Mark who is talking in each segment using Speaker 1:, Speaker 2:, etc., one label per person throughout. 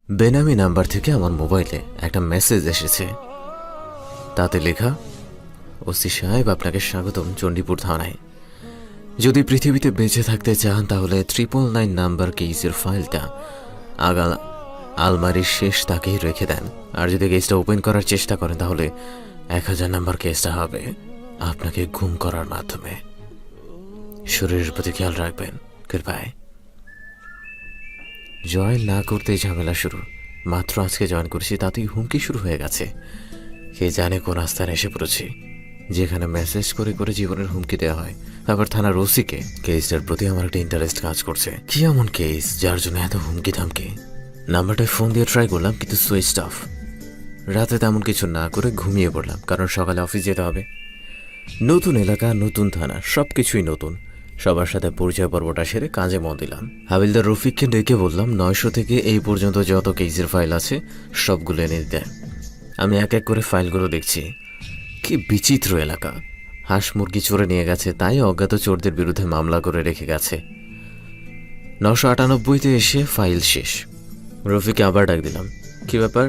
Speaker 1: বেনামি number থেকে আমার মোবাইলে একটা মেসেজ এসেছে। তাতে লেখা, ওসি সাহেব আপনাকে স্বাগতম চণ্ডীপুর থানায়। যদি পৃথিবীতে বেঁচে থাকতে চান তাহলে 999 নাম্বার কেসের ফাইলটা আগা আলমারির শেষ তাকেই রেখে দেন। আর যদি কেসটা ওপেন করার চেষ্টা করেন তাহলে 1000 নাম্বার কেসটা হবে আপনাকে গুম করার মাধ্যমে। শরীরের প্রতি খেয়াল রাখবেন কৃপায়। জয়েন না করতেই ঝামেলা শুরু। মাত্র আজকে জয়েন করেছি তাতেই হুমকি শুরু হয়ে গেছে। কে জানে কোন আস্থানে এসে পড়েছি যেখানে মেসেজ করে করে জীবনের হুমকি দেওয়া হয়। আবার থানার ওসিকে। কেসটার প্রতি আমার একটা ইন্টারেস্ট কাজ করছে। কি এমন কেস যার জন্য এত হুমকি থামকি? নাম্বারটায় ফোন দিয়ে ট্রাই করলাম কিন্তু সুইচ অফ। রাতে তেমন কিছু না করে ঘুমিয়ে পড়লাম, কারণ সকালে অফিস যেতে হবে। নতুন এলাকা, নতুন থানা, সবকিছুই নতুন। সবার সাথে পরিচয় পর্বটা সেরে কাজে মন দিলাম। হাবিলদার রফিককে ডেকে বললাম 900 থেকে এই পর্যন্ত যত কেসের ফাইল আছে সবগুলো এনে দিতে। আমি এক এক করে ফাইলগুলো দেখছি। কি বিচিত্র এলাকা! হাঁস মুরগি চোরে নিয়ে গেছে, তাই অজ্ঞাত চোরদের বিরুদ্ধে মামলা করে রেখে গেছে। 998তে এসে ফাইল শেষ। রফিককে আবার ডাক দিলাম, কি ব্যাপার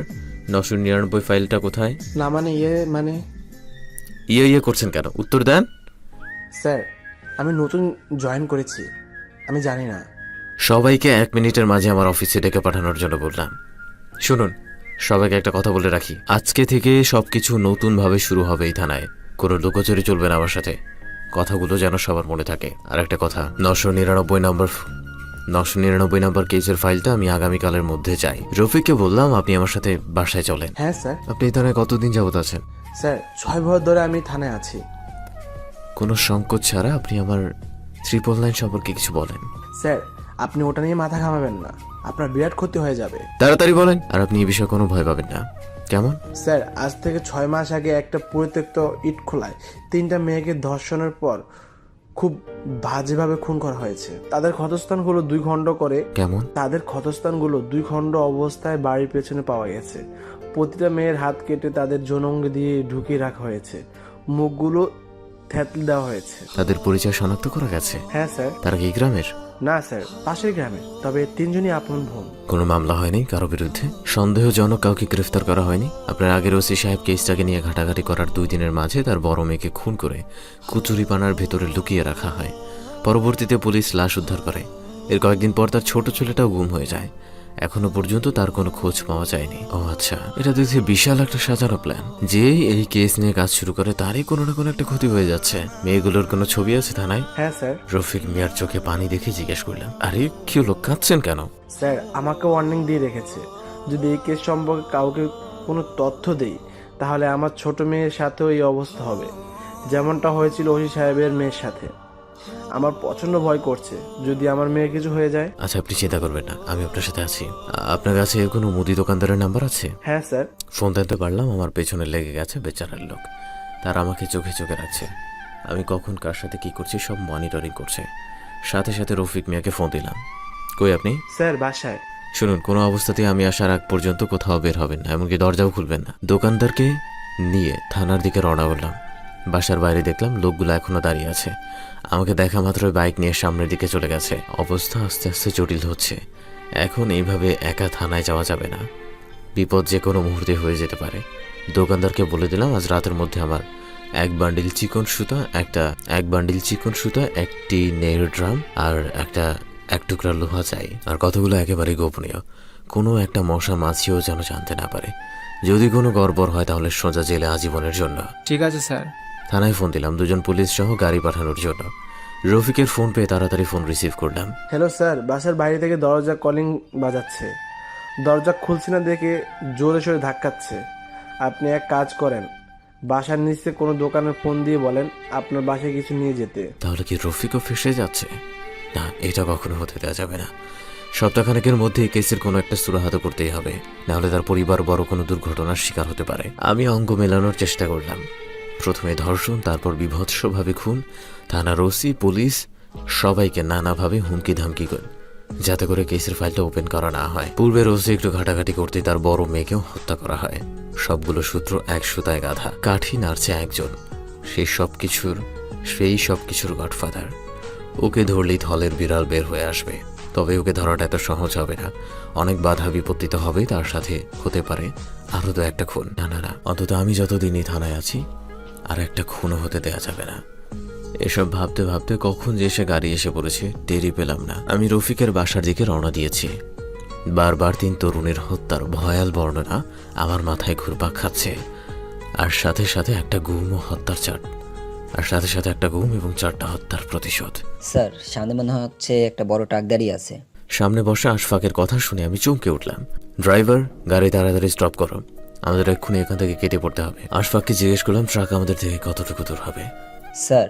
Speaker 1: 999 ফাইলটা কোথায়?
Speaker 2: না মানে
Speaker 1: ইয়ে করছেন কেন? উত্তর দেন।
Speaker 2: স্যার, আমি নতুন জয়েন করেছি, আমি জানি না।
Speaker 1: সবাইকে 1 মিনিটের মাঝে আমার অফিসে ডেকে পাঠানোর জন্য বললাম। শুনুন, সবাইকে একটা কথা বলে রাখি, আজকে থেকে সবকিছু নতুনভাবে শুরু হবে এই থানায়। কোনো লুকোচুরি চলবে না আমার সাথে। কথাগুলো যেন সবার মনে থাকে। আর একটা কথা, 999 নাম্বার কেসের ফাইলটা আমি আগামীকালের মধ্যে চাই। রফিককে বললাম আপনি আমার সাথে বাসায় চলেন।
Speaker 2: হ্যাঁ স্যার।
Speaker 1: আপনি এই থানায় কতদিন যাবত আছেন?
Speaker 2: স্যার, 6 বছর ধরে আমি থানায় আছি।
Speaker 1: কোনো সংকোচ ছাড়া আপনি আমার 999 সম্পর্কে কিছু বলেন।
Speaker 2: স্যার, আপনি ওটা নিয়ে মাথা ঘামাবেন না, আপনার বিরাট ক্ষতি হয়ে যাবে।
Speaker 1: তাড়াতাড়ি বলেন। আর আপনি এই বিষয়ে কোনো ভয় পাবেন না, কেমন?
Speaker 2: স্যার, আজ থেকে 6 মাস আগে একটা পরিত্যক্ত ইট খোলায় 3টা মেয়েকে ধর্ষণের পর খুব বাজেভাবে খুন করা হয়েছে। তাদের ক্ষতস্থানগুলো 2 খণ্ড করে
Speaker 1: কেমন?
Speaker 2: তাদের ক্ষতস্থানগুলো 2 খণ্ড অবস্থায় বাড়ির পেছনে পাওয়া গেছে। প্রতিটা মেয়ের হাত কেটে তাদের যৌনাঙ্গ দিয়ে ঢুকিয়ে রাখা হয়েছে। মুখগুলো থেতলে দেওয়া হয়েছে।
Speaker 1: তাদের পরিচয় শনাক্ত করা গেছে?
Speaker 2: হ্যাঁ স্যার।
Speaker 1: তারা কি গ্রামের?
Speaker 2: না স্যার, পাশের গ্রামে, তবে 3 জনই আপন বোন।
Speaker 1: কোনো মামলা হয়নি কারো বিরুদ্ধে? সন্দেহজনক কাউকে গ্রেফতার করা হয়নি? আপনার আগের ওসি সাহেব কেসটাকে নিয়ে ঘাটাঘাটি করার 2 দিনের মাঝে তার বড় মেয়েকে খুন করে কুচুরিপানার ভেতরে লুকিয়ে রাখা হয়। পরবর্তীতে পুলিশ লাশ উদ্ধার করে। এর কয়েকদিন পর তার ছোট ছেলেটাও গুম হয়ে যায়। এখনো পর্যন্ত তার কোনো খোঁজ পাওয়া যায়নি। ও আচ্ছা, এটা দেখছি বিশাল একটা সাজানো প্ল্যান। যে এই কেস নিয়ে কাজ শুরু করে তারই কোনো না কোনো একটা ক্ষতি হয়ে যাচ্ছে। মেয়েগুলোর কোনো ছবি আছে থানায়?
Speaker 2: হ্যাঁ স্যার।
Speaker 1: রফিক মিয়ার চোখে পানি দেখে জিজ্ঞেস করলাম, আরে কি হলো, কাঁদছেন কেন?
Speaker 2: স্যার, আমাকে ওয়ার্নিং দিয়ে রেখেছে, যদি এই কেস সম্পর্কে কাউকে কোনো তথ্য দেই তাহলে আমার ছোট মেয়ের সাথেও এই অবস্থা হবে, যেমনটা হয়েছিল ওসি সাহেবের মেয়ের সাথে। আমার প্রচন্ড ভয় করছে যদি আমার মেয়ে কিছু হয়ে যায়।
Speaker 1: আচ্ছা, আপনি চিন্তা করবেন না, আমি আপনার সাথে আছি। আপনার কাছে কোনো মুদি দোকানদারের নাম্বার আছে?
Speaker 2: হ্যাঁ স্যার।
Speaker 1: ফোন দিতে পারলাম, আমার পেছনে লেগে গেছে বেচারার লোক। তার আমাকে চোখে চোখে রাখছে। আমি কখন কার সাথে কি করছি সব মনিটরিং করছে। সাথে সাথে রফিক মিয়াকে ফোন দিলাম। কই আপনি?
Speaker 2: স্যার, বাসায়।
Speaker 1: শুনুন, কোনো অবস্থাতেই আমি আসার আগ পর্যন্ত কোথাও বের হবেন না, এমনকি দরজাও খুলবেন না। দোকানদারকে নিয়ে থানার দিকে রওনা করলাম। বাসার বাইরে দেখলাম লোকগুলো এখনো দাঁড়িয়ে আছে। আমাকে দেখা মাত্রই বাইক নিয়ে সামনের দিকে চলে গেছে। অবস্থা আস্তে আস্তে জটিল হচ্ছে। এখন এইভাবে একা থানায় যাওয়া যাবে না, বিপদ যে কোনো মুহূর্তে হয়ে যেতে পারে। দোকানদারকে বলে দিলাম আজ রাতের মধ্যে আমার এক বান্ডিল চিকন সুতা, একটি নেইল ড্রাম আর এক টুকরা লোহা চাই। আর কতগুলো একেবারে গোপনীয়, কোনো একটা মশা মাছিও যেন জানতে না পারে। যদি কোনো গড়বড় হয় তাহলে সোজা জেলে আজীবনের জন্য।
Speaker 3: ঠিক আছে স্যার।
Speaker 1: থানায় ফোন দিলাম 2 জন পুলিশ সহ গাড়ি পাঠানোর জন্য। রফিকের ফোন পেয়ে তাড়াতাড়ি ফোন রিসিভ করলাম।
Speaker 2: হ্যালো স্যার, বাসার বাইরে থেকে দরজা কলিং বাজাচ্ছে। দরজা খুলছে না দেখে জোরে সোরে ধাক্কাচ্ছে। আপনি এক কাজ করেন, বাসার নিচে কোনো দোকানে ফোন দিয়ে বলেন আপনার বাসায় কিছু নিয়ে যেতে।
Speaker 1: তাহলে কি রফিকও ফেসে যাচ্ছে? না, এটা কখনো হতে দেওয়া যাবে না। সপ্তাহখানেকের মধ্যে এই কেসের কোনো একটা সুরাহা করতেই হবে, নাহলে তার পরিবার বড় কোনো দুর্ঘটনার শিকার হতে পারে। আমি অঙ্গ মেলানোর চেষ্টা করলাম। প্রথমে ধর্ষণ, তারপর বিভৎসভাবে খুন। থানার ওসি, পুলিশ সবাইকে নানাভাবে হুমকি ধামকি করে যাতে করে কেসের ফাইলটা ওপেন করা না হয়। পূর্বের ওসি একটু ঘাটাঘাটি করতে তার বড় মেয়েকেও হত্যা করা হয়। সবগুলো সূত্র এক সুতায় গাঁথা। কাঠি নাড়ছে একজন, সেই সব কিছুর গডফাদার। ওকে ধরলেই থলের বিড়াল বের হয়ে আসবে। তবে ওকে ধরাটা এত সহজ হবে না। অনেক বাধা বিপত্তি তো হবেই, তার সাথে হতে পারে আরও তো একটা খুন। না না না, অন্তত আমি যতদিনই থানায় আছি আর একটা খুনও হতে দেয়া যাবে না। এসব ভাবতে ভাবতে কখন যে সে গাড়ি এসে পড়েছে টেরই পেলাম না। আমি রফিকের বাসার দিকে রওনা দিয়েছি। বারবার 3 তরুণের হত্যার ভয়াল বর্ণনা আমার মাথায় ঘুরপাক খাচ্ছে। আর সাথে সাথে একটা গুম ও হত্যার চাট, আর সাথে সাথে একটা গুম এবং 4টা হত্যার প্রতিশোধ।
Speaker 3: স্যার সামনে মনে হচ্ছে একটা বড় ট্রাক দাঁড়িয়ে আছে।
Speaker 1: সামনে বসা আশফাকের কথা শুনে আমি চমকে উঠলাম। ড্রাইভার, গাড়ি তাড়াতাড়ি স্টপ করো, আমাদের এক্ষুনি এখান থেকে কেটে পড়তে হবে। আশফাককে জিজ্ঞেস করলাম ট্রাক আমাদের থেকে কতটুকু দূর হবে।
Speaker 3: স্যার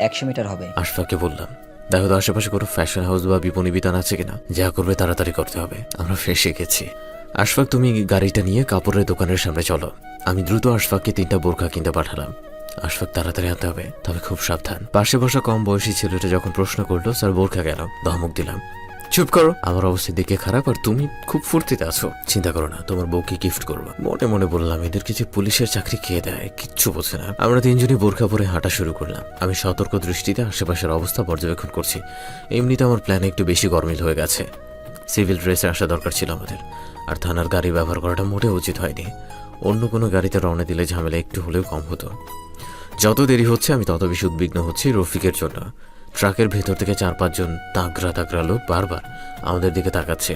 Speaker 3: 100 মিটার হবে।
Speaker 1: আশফাককে বললাম, দেখো তো আশেপাশে কোনো ফ্যাশন হাউস বা বিপণী বিতান আছে কিনা, যা করবে তাড়াতাড়ি করতে হবে, আমরা ফেসে গেছি। আশফাক, তুমি গাড়িটা নিয়ে কাপড়ের দোকানের সামনে চলো। আমি দ্রুত আশফাককে 3টা বোরখা কিনতে পাঠালাম। আশফাক, তাড়াতাড়ি আনতে হবে, তবে খুব সাবধান। পাশে বসা কম বয়সী ছেলেটা যখন প্রশ্ন করলো স্যার বোরখা কেন, ধমক দিলাম, চুপ করো, আমার অবস্থা দেখে খারাপ আর তুমি খুব ফুর্তিতে আছো, চিন্তা করো না, তোমার বউকে গিফট করবো। মনে মনে বললাম এদের কিছু পুলিশের চাকরি খেয়ে দেয়, কিচ্ছু বোঝে না। আমরা 3জনই বোরখা পরে হাঁটা শুরু করলাম। আমি সতর্ক দৃষ্টিতে আশেপাশের অবস্থা পর্যবেক্ষণ করছি। এমনিতে আমার প্ল্যানে একটু বেশি গরমিল হয়ে গেছে। সিভিল ড্রেসে আসা দরকার ছিল আমাদের, আর থানার গাড়ি ব্যবহার করাটা মোটেও উচিত হয়নি। অন্য কোনো গাড়িতে রওনা দিলে ঝামেলা একটু হলেও কম হতো। যত দেরি হচ্ছে আমি তত বেশি উদ্বিগ্ন হচ্ছি রফিকের জন্য। ট্রাকের ভেতর থেকে 4-5 জন তাগড়া লোক বারবার আমাদের দিকে তাকাচ্ছে।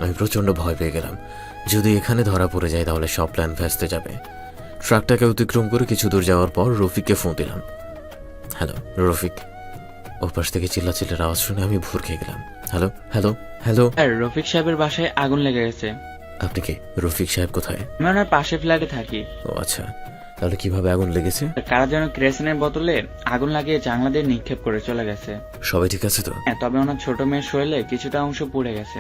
Speaker 1: আমি প্রচণ্ড ভয় পেয়ে গেলাম, যদি এখানে ধরা পড়ে যায় তাহলে সব প্ল্যান ভেস্তে যাবে। ট্রাকটাকে অতিক্রম করে কিছু দূর যাওয়ার পর রফিককে ফোন দিলাম। হ্যালো রফিক। ওর পাশ থেকে চিল্লাচিল্লির আওয়াজ শুনে আমি ভোর খেয়ে গেলাম। Hello hello hello.
Speaker 4: Sir Rafiq সাহেবের বাসায় আগুন লেগে গেছে।
Speaker 1: আপনি কি? রফিক সাহেব কোথায়?
Speaker 4: আমি ওনার পাশের ফ্ল্যাটে থাকি।
Speaker 1: ও আচ্ছা, তাহলে কিভাবে আগুন লেগেছে?
Speaker 4: কারা যেন কেরোসিনের বোতলে আগুন লাগিয়ে জানলা দিয়ে নিক্ষেপ করে চলে গেছে।
Speaker 1: সবাই ঠিক আছে তো?
Speaker 4: হ্যাঁ, তবে ওনার ছোট মেয়ের শরীরে কিছুটা অংশ পুড়ে গেছে।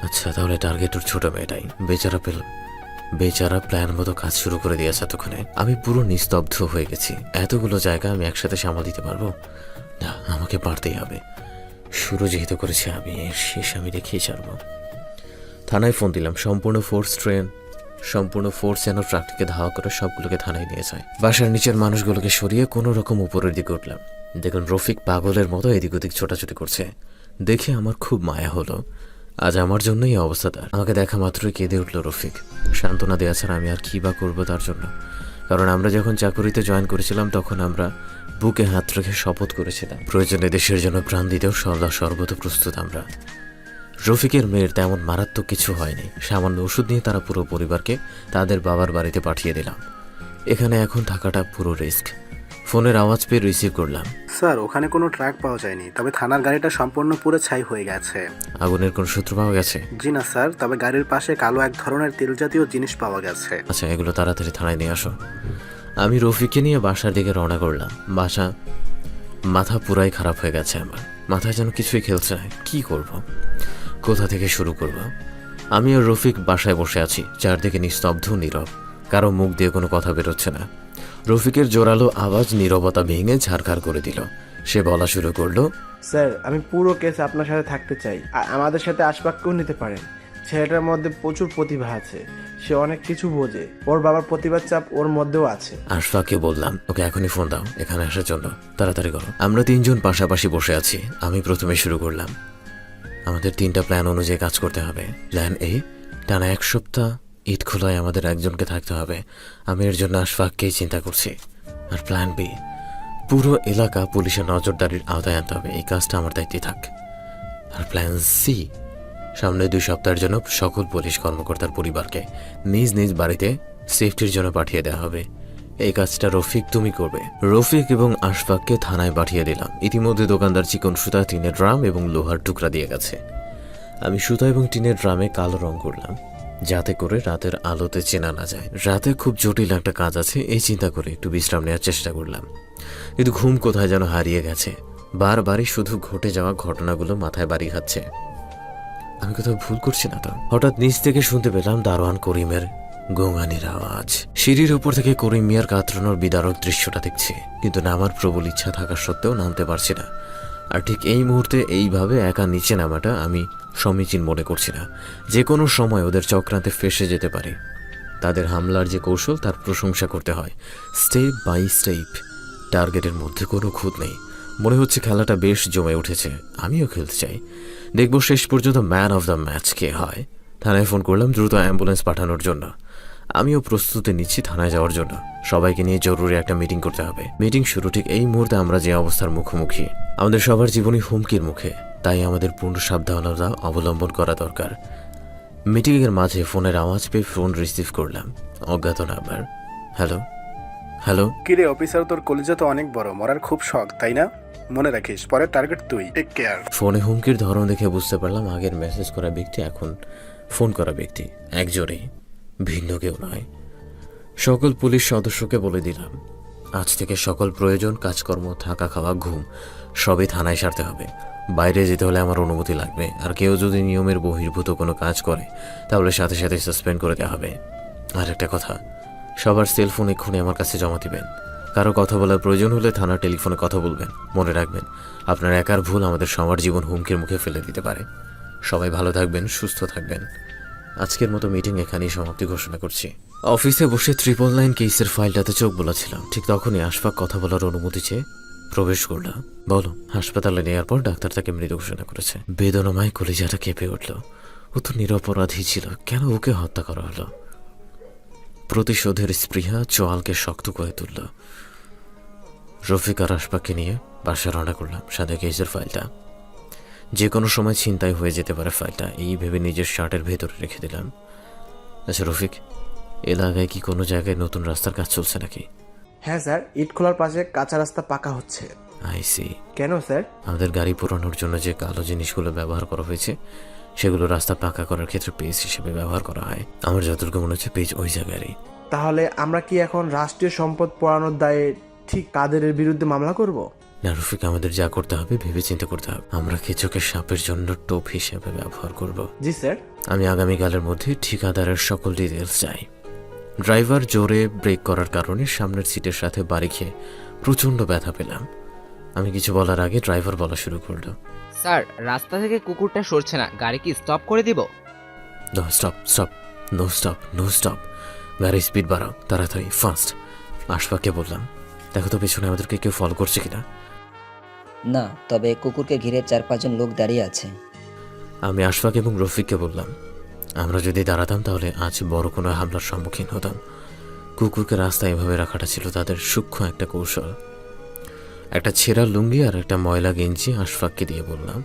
Speaker 1: আচ্ছা, তাহলে টার্গেট ওর ছোট মেয়েটাই। বেচারা প্ল্যান মতো কাজ শুরু করে দিয়েছে এতক্ষণে। আমি পুরো নিস্তব্ধ হয়ে গেছি। এতগুলো জায়গা আমি একসাথে সামাল দিতে পারবো না, আমাকে পারতেই হবে। শুরু যেহেতু করেছি আমি, এর শেষ আমি দেখিয়ে ছাড়বো। থানায় ফোন দিলাম। সম্পূর্ণ ফোর্স যেন ট্রাকটিকে ধাওয়া করে সবগুলোকে থানায় নিয়ে যায়। বাসার নিচের মানুষগুলোকে সরিয়ে কোনো রকম উপরের দিকে উঠলাম। দেখুন রফিক পাগলের মতো এদিক ওদিক ছোটাছুটি করছে। দেখে আমার খুব মায়া হলো। আজ আমার জন্যই এই অবস্থা তার। আমাকে দেখা মাত্রই কেঁদে উঠল রফিক। সান্ত্বনা দেওয়া ছাড়া আমি আর কী বা করবো তার জন্য। কারণ আমরা যখন চাকুরিতে জয়েন করেছিলাম তখন আমরা বুকে হাত রেখে শপথ করেছিলাম প্রয়োজনে দেশের জন্য প্রাণ দিতেও সর্বত প্রস্তুত আমরা। রফিকের মেয়ের তেমন মারাত্মক কিছু হয়নি। সামান্য ওষুধ নিয়ে তারা পুরো পরিবারকে তাদের বাবার বাড়িতে পাঠিয়ে দিলাম। এখানে এখন থাকাটা পুরো রিস্ক। ফোনের আওয়াজ পেয়ে রিসিভ করলাম।
Speaker 5: স্যার, ওখানে কোনো ট্রাক পাওয়া যায়নি, তবে থানার গাড়িটা সম্পূর্ণ পুরো ছাই হয়ে গেছে।
Speaker 1: আগুনের কোন সূত্র পাওয়া গেছে?
Speaker 5: জি না স্যার, তবে গাড়ির পাশে কালো এক ধরনের তেল জাতীয় জিনিস পাওয়া গেছে।
Speaker 1: আচ্ছা, এগুলো তাড়াতাড়ি থানায় নিয়ে আসো। আমি রফিককে নিয়ে বাসার দিকে রওনা করলাম। মাথা পুরাই খারাপ হয়ে গেছে আমার। মাথায় যেন কিছুই খেলছে না। কি করব, কোথা থেকে শুরু করব? আমি আর রফিক বাসায় বসে আছি। চারদিকে নিস্তব্ধ, নীরব, কারো মুখ দিয়ে কোনো কথা বেরোচ্ছে না। রফিকের জোরালো আওয়াজ নীরবতা ভেঙে ঝাড়খাড় করে দিল। সে বলা শুরু করলো,
Speaker 2: স্যার আমি পুরো কেস আপনার সাথে থাকতে চাই। আমাদের সাথে আশফাককেও নিতে পারেন। ছেলেটার মধ্যে প্রচুর প্রতিভা আছে, সে অনেক কিছু বোঝে। ওর বাবার প্রতিভার চাপ ওর মধ্যেও আছে।
Speaker 1: আশফাককে বললাম, ওকে এখনই ফোন দাও এখানে আসার জন্য, তাড়াতাড়ি করো। আমরা 3 জন পাশাপাশি বসে আছি। আমি প্রথমে শুরু করলাম। আমাদের 3টা প্ল্যান অনুযায়ী কাজ করতে হবে। প্ল্যান এ, টানা 1 সপ্তাহ ঈদ খোলায় আমাদের একজনকে থাকতে হবে। আমি এর জন্য আশফাককেই চিন্তা করছি। আর প্ল্যান বি, পুরো এলাকা পুলিশের নজরদারির আওতায় আনতে হবে। এই কাজটা আমার দায়িত্বে থাক। আর প্ল্যান সি, সামনে 2 সপ্তাহের জন্য সকল পুলিশ কর্মকর্তার পরিবারকে নিজ নিজ বাড়িতে সেফটির জন্য পাঠিয়ে দেওয়া হবে। এই কাজটা রফিক তুমি করবে। রফিক এবং আশফাককে থানায় পাঠিয়ে দিলাম। ইতিমধ্যে দোকানদার চিকন সুতা, টিনের ড্রাম এবং লোহার টুকরা দিয়ে গেছে। আমি সুতা এবং টিনের ড্রামে কালো রং করলাম, যাতে করে রাতের আলোতে চেনা না যায়। রাতে খুব জটিল একটা কাজ আছে, এই চিন্তা করে একটু বিশ্রাম নেওয়ার চেষ্টা করলাম। কিন্তু ঘুম কোথায় যেন হারিয়ে গেছে। বারবারই শুধু ঘটে যাওয়া ঘটনাগুলো মাথায় বাড়ি খাচ্ছে। আমি কোথাও ভুল করছি না তো? হঠাৎ নিচ থেকে শুনতে পেলাম দারোয়ান করিমের গোঙানির আওয়াজ। সিঁড়ির উপর থেকে করিম মিয়ার কাতরানোর বিদারক দৃশ্যটা দেখছি, কিন্তু নামার প্রবল ইচ্ছা থাকা সত্ত্বেও নামতে পারছি না। আর ঠিক এই মুহূর্তে এইভাবে একা নিচে নামাটা আমি সমীচীন মনে করছি না। যে কোনো সময় ওদের চক্রান্তে ফেসে যেতে পারে। তাদের হামলার যে কৌশল, তার প্রশংসা করতে হয়। স্টেপ বাই স্টেপ, টার্গেটের মধ্যে কোনো খুঁত নেই। মনে হচ্ছে খেলাটা বেশ জমে উঠেছে। আমিও খেলতে চাই। দেখব শেষ পর্যন্ত ম্যান অফ দ্য ম্যাচ কে হয়। থানায় ফোন করলাম দ্রুত অ্যাম্বুলেন্স পাঠানোর জন্য। আমিও প্রস্তুতি নিচ্ছি থানায় যাওয়ার জন্য। সবাইকে নিয়ে জরুরি একটা মিটিং করতে হবে। মিটিং শুরু ঠিক এই মুহূর্তে আমরা যে অবস্থার মুখোমুখি, আমাদের সবার জীবনই হুমকির মুখে, তাই আমাদের পূর্ণ সাবধানতা অবলম্বন করা দরকার। মিটিংয়ের মাঝে ফোনের আওয়াজ পেয়ে ফোন রিসিভ করলাম। অজ্ঞাত নাম্বার। Hello hello.
Speaker 5: কিরে অফিসার, তোর কলিজা তো অনেক বড়, মরার খুব শখ তাই না? মনে রাখিস, পরের টার্গেট তুই। Take care.
Speaker 1: ফোনে হুমকির ধরন দেখে বুঝতে পারলাম আগের মেসেজ করা ব্যক্তি এখন ফোন করা ব্যক্তি একজনই, ভিন্ন কেউ নয়। সকল পুলিশ সদস্যকে বলে দিলাম, আজ থেকে সকল প্রয়োজন, কাজকর্ম, থাকা, খাওয়া, ঘুম সবই থানায় সারতে হবে। বাইরে যেতে হলে আমার অনুমতি লাগবে, আর কেউ যদি নিয়মের বহির্ভূত কোনো কাজ করে তাহলে সাথে সাথে সাসপেন্ড করে দেওয়া হবে। আর একটা কথা, সবার সেলফোন এক্ষুনি আমার কাছে জমা দিবেন। কারো কথা বলার প্রয়োজন হলে থানার টেলিফোনে কথা বলবেন। মনে রাখবেন, আপনার একার ভুল আমাদের সবার জীবন হুমকির মুখে ফেলে দিতে পারে। সবাই ভালো থাকবেন, সুস্থ থাকবেন। আজকের মতো মিটিং এখানেই সমাপ্তি ঘোষণা করছি। অফিসে বসে 999 কেসের ফাইলটাতে চোখ বোলাচ্ছিলাম, ঠিক তখনই আশফাক কথা বলার অনুমতি চেয়ে প্রবেশ করলাম। বলো। হাসপাতালে নেওয়ার পর ডাক্তার তাকে মৃত ঘোষণা করেছে। বেদনাময় কলিজাটা কেঁপে উঠল। ও তো নিরপরাধী ছিল, কেন ওকে হত্যা করা হলো? প্রতিশোধের স্পৃহা চোয়ালকে শক্ত করে তুলল। রফিক আর আশফাককে নিয়ে বাসায় রওনা করলাম। সাথে কেসের ফাইলটা, যে কোনো সময় ছিনতাই হয়ে যেতে পারে ফাইলটা, এই ভেবে নিজের শার্টের ভেতরে রেখে দিলাম। আচ্ছা রফিক, এলাকায় কি কোনো জায়গায় নতুন রাস্তার কাজ চলছে নাকি?
Speaker 2: হ্যাঁ স্যার, ইট খোলার পাশে কাঁচা রাস্তা পাকা হচ্ছে।
Speaker 1: I see.
Speaker 2: কেন স্যার?
Speaker 1: আমাদের গাড়ি পোড়ানোর জন্য যে কালো জিনিসগুলো ব্যবহার করা হয়েছে সেগুলো রাস্তা পাকা করার ক্ষেত্রে পেজ হিসেবে ব্যবহার করা হয়। আমার যতটুকু মনে হচ্ছে পেজ ওই জায়গারই।
Speaker 2: তাহলে আমরা কি এখন রাষ্ট্রীয় সম্পদ পোড়ানোর দায়ে ঠিক কাদেরের বিরুদ্ধে মামলা করব?
Speaker 1: না রফিক, আমাদের যা করতে হবে ভেবে চিন্তে করতে হবে। আমরা কেচকের সাপের জন্য টোপ হিসেবে ব্যবহার করব।
Speaker 2: জি স্যার।
Speaker 1: আমি আগামীকালের মধ্যে ঠিকাদারের সকল ডিটেলস চাই। ড্রাইভার জোরে ব্রেক করার কারণে সামনের সিটের সাথে বাড়ি খেয়ে প্রচণ্ড ব্যথা পেলাম। আমি কিছু বলার আগে ড্রাইভার বলা শুরু করলো,
Speaker 6: স্যার রাস্তা থেকে কুকুরটা সরছে না, গাড়ি কি স্টপ করে দিব?
Speaker 1: No stop stop, no stop no stop. গাড়ির স্পিড বাড়াও, তাড়াতাড়ি, ফাস্ট। আশফাককে বললাম, দেখো তো পেছনে আমাদেরকে কেউ ফলো করছে কিনা।
Speaker 3: না, তবে কুকুরকে ঘিরে 4-5 জন লোক দাঁড়িয়ে আছে।
Speaker 1: আমি আশফাক এবং রফিককে বললাম, আমরা যদি দাঁড়াতাম তাহলে আজ বড় কোনো হামলার সম্মুখীন হতাম। কুকুরকে রাস্তায় এভাবে রাখাটা ছিল তাদের সূক্ষ্ম একটা কৌশল। একটা ছেঁড়া লুঙ্গি আর একটা ময়লা গেঞ্জি আশফাককে দিয়ে বললাম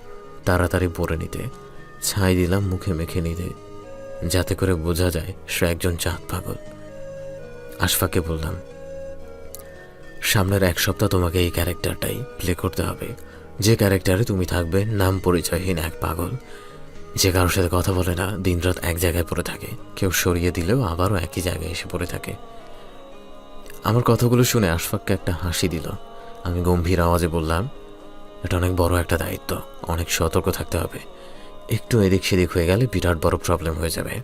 Speaker 1: তাড়াতাড়ি পরে নিতে। ছাই দিলাম মুখে মেখে নিতে, যাতে করে বোঝা যায় সে একজন চাঁদ পাগল। আশফাককে বললাম, সামনের 1 সপ্তাহ তোমাকে এই ক্যারেক্টারটাই প্লে করতে হবে। যে ক্যারেক্টারে তুমি থাকবে নাম পরিচয়হীন এক পাগল, যে কারোর সাথে কথা বলে না, দিনরাত এক জায়গায় পড়ে থাকে, কেউ সরিয়ে দিলেও আবারও একই জায়গায় এসে পড়ে থাকে। আমার কথাগুলো শুনে আশফাককে একটা হাসি দিল। আমি গম্ভীর আওয়াজে বললাম, এটা অনেক বড় একটা দায়িত্ব, অনেক সতর্ক থাকতে হবে। একটু এদিক সেদিক হয়ে গেলে বিরাট বড় প্রবলেম হয়ে যাবে।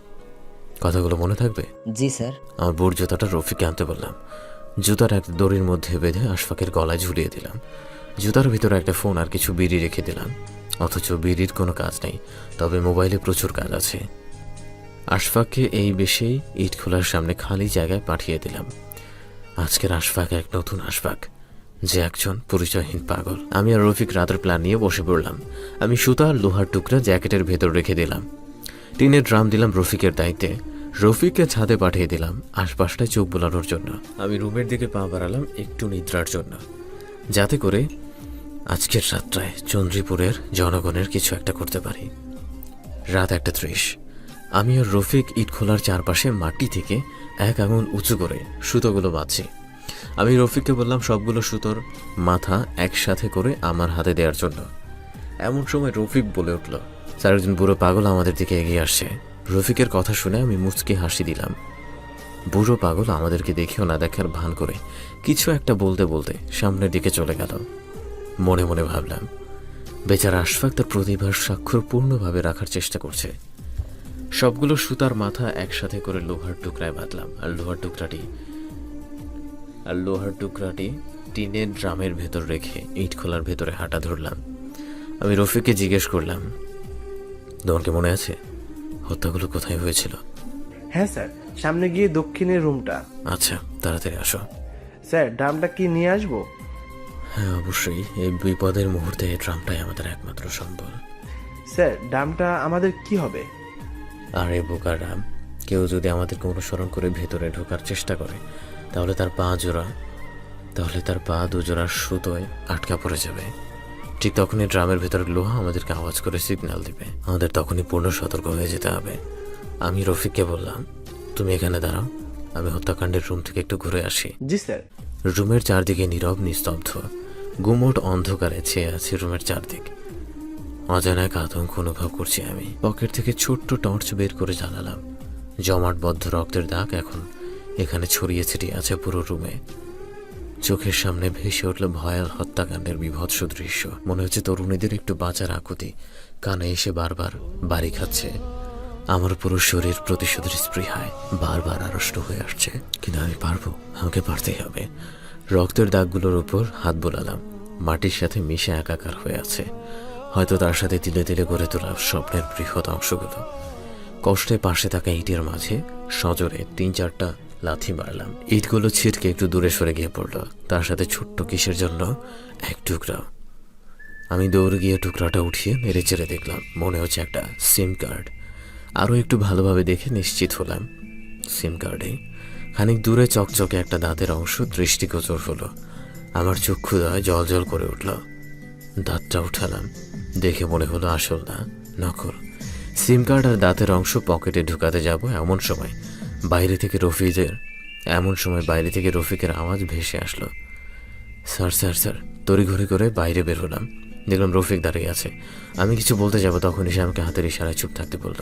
Speaker 1: কথাগুলো মনে থাকবে?
Speaker 3: জি স্যার।
Speaker 1: আমার বুট জুতাটা রফিককে আনতে বললাম। জুতার এক দড়ির মধ্যে বেঁধে আশফাকের গলায় ঝুলিয়ে দিলাম। জুতার ভিতরে একটা ফোন আর কিছু বিড়ি রেখে দিলাম। অথচ বিড়ির কোনো কাজ নেই, তবে মোবাইলে প্রচুর কাজ আছে। আশফাককে এই বেশেই ইট খোলার সামনে খালি জায়গায় পাঠিয়ে দিলাম। আজকের আশফাক এক নতুন আশফাক, যে একজন পরিচয়হীন পাগল। আমি আর রফিক রাতের প্ল্যান নিয়ে বসে পড়লাম। আমি সুতা আর লোহার টুকরা জ্যাকেটের ভেতর রেখে দিলাম। টিনের ড্রাম দিলাম রফিকের দায়িত্বে। রফিককে ছাদে পাঠিয়ে দিলাম আশপাশটায় চোখ বোলানোর জন্য। আমি রুমের দিকে পা বাড়ালাম একটু নিদ্রার জন্য, যাতে করে আজকের রাতটায় চন্দ্রীপুরের জনগণের কিছু একটা করতে পারি। রাত 1:30। আমি আর রফিক ইট খোলার চারপাশে মাটি থেকে 1 আঙুল উঁচু করে সুতোগুলো বাঁধছি। আমি রফিককে বললাম সবগুলো সুতোর মাথা একসাথে করে আমার হাতে দেওয়ার জন্য। এমন সময় রফিক বলে উঠল, স্যার একজন বুড়ো পাগল আমাদের দিকে এগিয়ে আসছে। রফিকের কথা শুনে আমি মুচকি হাসি দিলাম। বুড়ো পাগল আমাদেরকে দেখেও না দেখার ভান করে কিছু একটা বলতে বলতে সামনের দিকে চলে গেল। মনে মনে ভাবলাম, বেচারা আশফাক তার প্রতিভার স্বাক্ষর পূর্ণভাবে রাখার চেষ্টা করছে। সবগুলো সুতার মাথা একসাথে করে লোহার টুকরায় বাঁধলাম, আর লোহার টুকরাটি টিনের ড্রামের ভেতর রেখে ইট খোলার ভেতরে হাঁটা ধরলাম। আমি রফিককে জিজ্ঞেস করলাম, তোমার কি মনে আছে হত্যাগুলো কোথায় হয়েছিল?
Speaker 2: হ্যাঁ স্যার, সামনে গিয়ে দক্ষিণের রুমটা।
Speaker 1: আচ্ছা, তাড়াতাড়ি আসো।
Speaker 2: স্যার ড্রামটা কি নিয়ে আসবো?
Speaker 1: হ্যাঁ অবশ্যই, এই বিপদের মুহূর্তে এই ড্রামটাই আমাদের একমাত্র সম্বল।
Speaker 2: স্যার ডামটা আমাদের কি হবে?
Speaker 1: আরে বোকার রাম, কেউ যদি আমাদেরকে অনুসরণ করে ভেতরে ঢোকার চেষ্টা করে তাহলে তার পা দুজোড়া সুতোয় আটকা পড়ে যাবে। ঠিক তখনই ড্রামের ভেতরের লোহা আমাদেরকে আওয়াজ করে সিগন্যাল দিবে। আমাদের তখনই পূর্ণ সতর্ক হয়ে যেতে হবে। আমি রফিককে বললাম, তুমি এখানে দাঁড়াও, আমি হত্যাকাণ্ডের রুম থেকে একটু ঘুরে আসি।
Speaker 2: জি স্যার।
Speaker 1: রুমের চারদিকে নীরব নিস্তব্ধ, গুমোট অন্ধকারে ছেয়ে আছে রুমের চারদিক। অজানা এক আতঙ্ক অনুভব করছি আমি। পকেট থেকে ছোট্ট টর্চ বের করে জ্বালালাম। জমাটবদ্ধ রক্তের দাগ এখন এখানে ছড়িয়ে ছিটিয়ে আছে পুরো রুমে। চোখের সামনে ভেসে উঠল ভয়াল হত্যাকাণ্ডের বিভৎস দৃশ্য। মনে হচ্ছে তরুণীদের একটু বাঁচার আকুতি কানে এসে বারবার বাড়ি খাচ্ছে। আমার পুরো শরীর প্রতিশোধের স্পৃহায় বারবার আড়ষ্ট হয়ে আসছে, কিন্তু আমি পারবো, আমাকে পারতেই হবে। রক্তের দাগগুলোর উপর হাত বোলালাম। মাটির সাথে মিশে একাকার হয়ে আছে, হয়তো তার সাথে তিলে তিলে গড়ে তোলা স্বপ্নের বৃহৎ অংশগুলো। কষ্টে পাশে থাকা ইটের মাঝে সজোরে 3-4টা লাথি মারলাম। ইটগুলো ছিটকে একটু দূরে সরে গিয়ে পড়ল, তার সাথে ছোট্ট কিসের জন্য এক টুকরা। আমি দৌড়ে গিয়ে টুকরাটা উঠিয়ে নেড়ে চেড়ে দেখলাম, মনে হচ্ছে একটা সিম কার্ড। আরও একটু ভালোভাবে দেখে নিশ্চিত হলাম সিম কার্ডে খানিক দূরে চকচকে একটা দাঁতের অংশ দৃষ্টিগোচর হলো। আমার চক্ষুদয় জল জল করে উঠল। দাঁতটা উঠালাম, দেখে মনে হলো আসল না, নকল। সিম কার্ড আর দাঁতের অংশ পকেটে ঢুকাতে যাব এমন সময় বাইরে থেকে রফিকের আওয়াজ ভেসে আসলো, স্যার স্যার স্যার। তড়িঘড়ি করে বাইরে বের হলাম, দেখলাম রফিক দাঁড়িয়ে আছে। আমি কিছু বলতে যাব, তখনই সে আমাকে হাতের ইশারায় চুপ থাকতে বলল।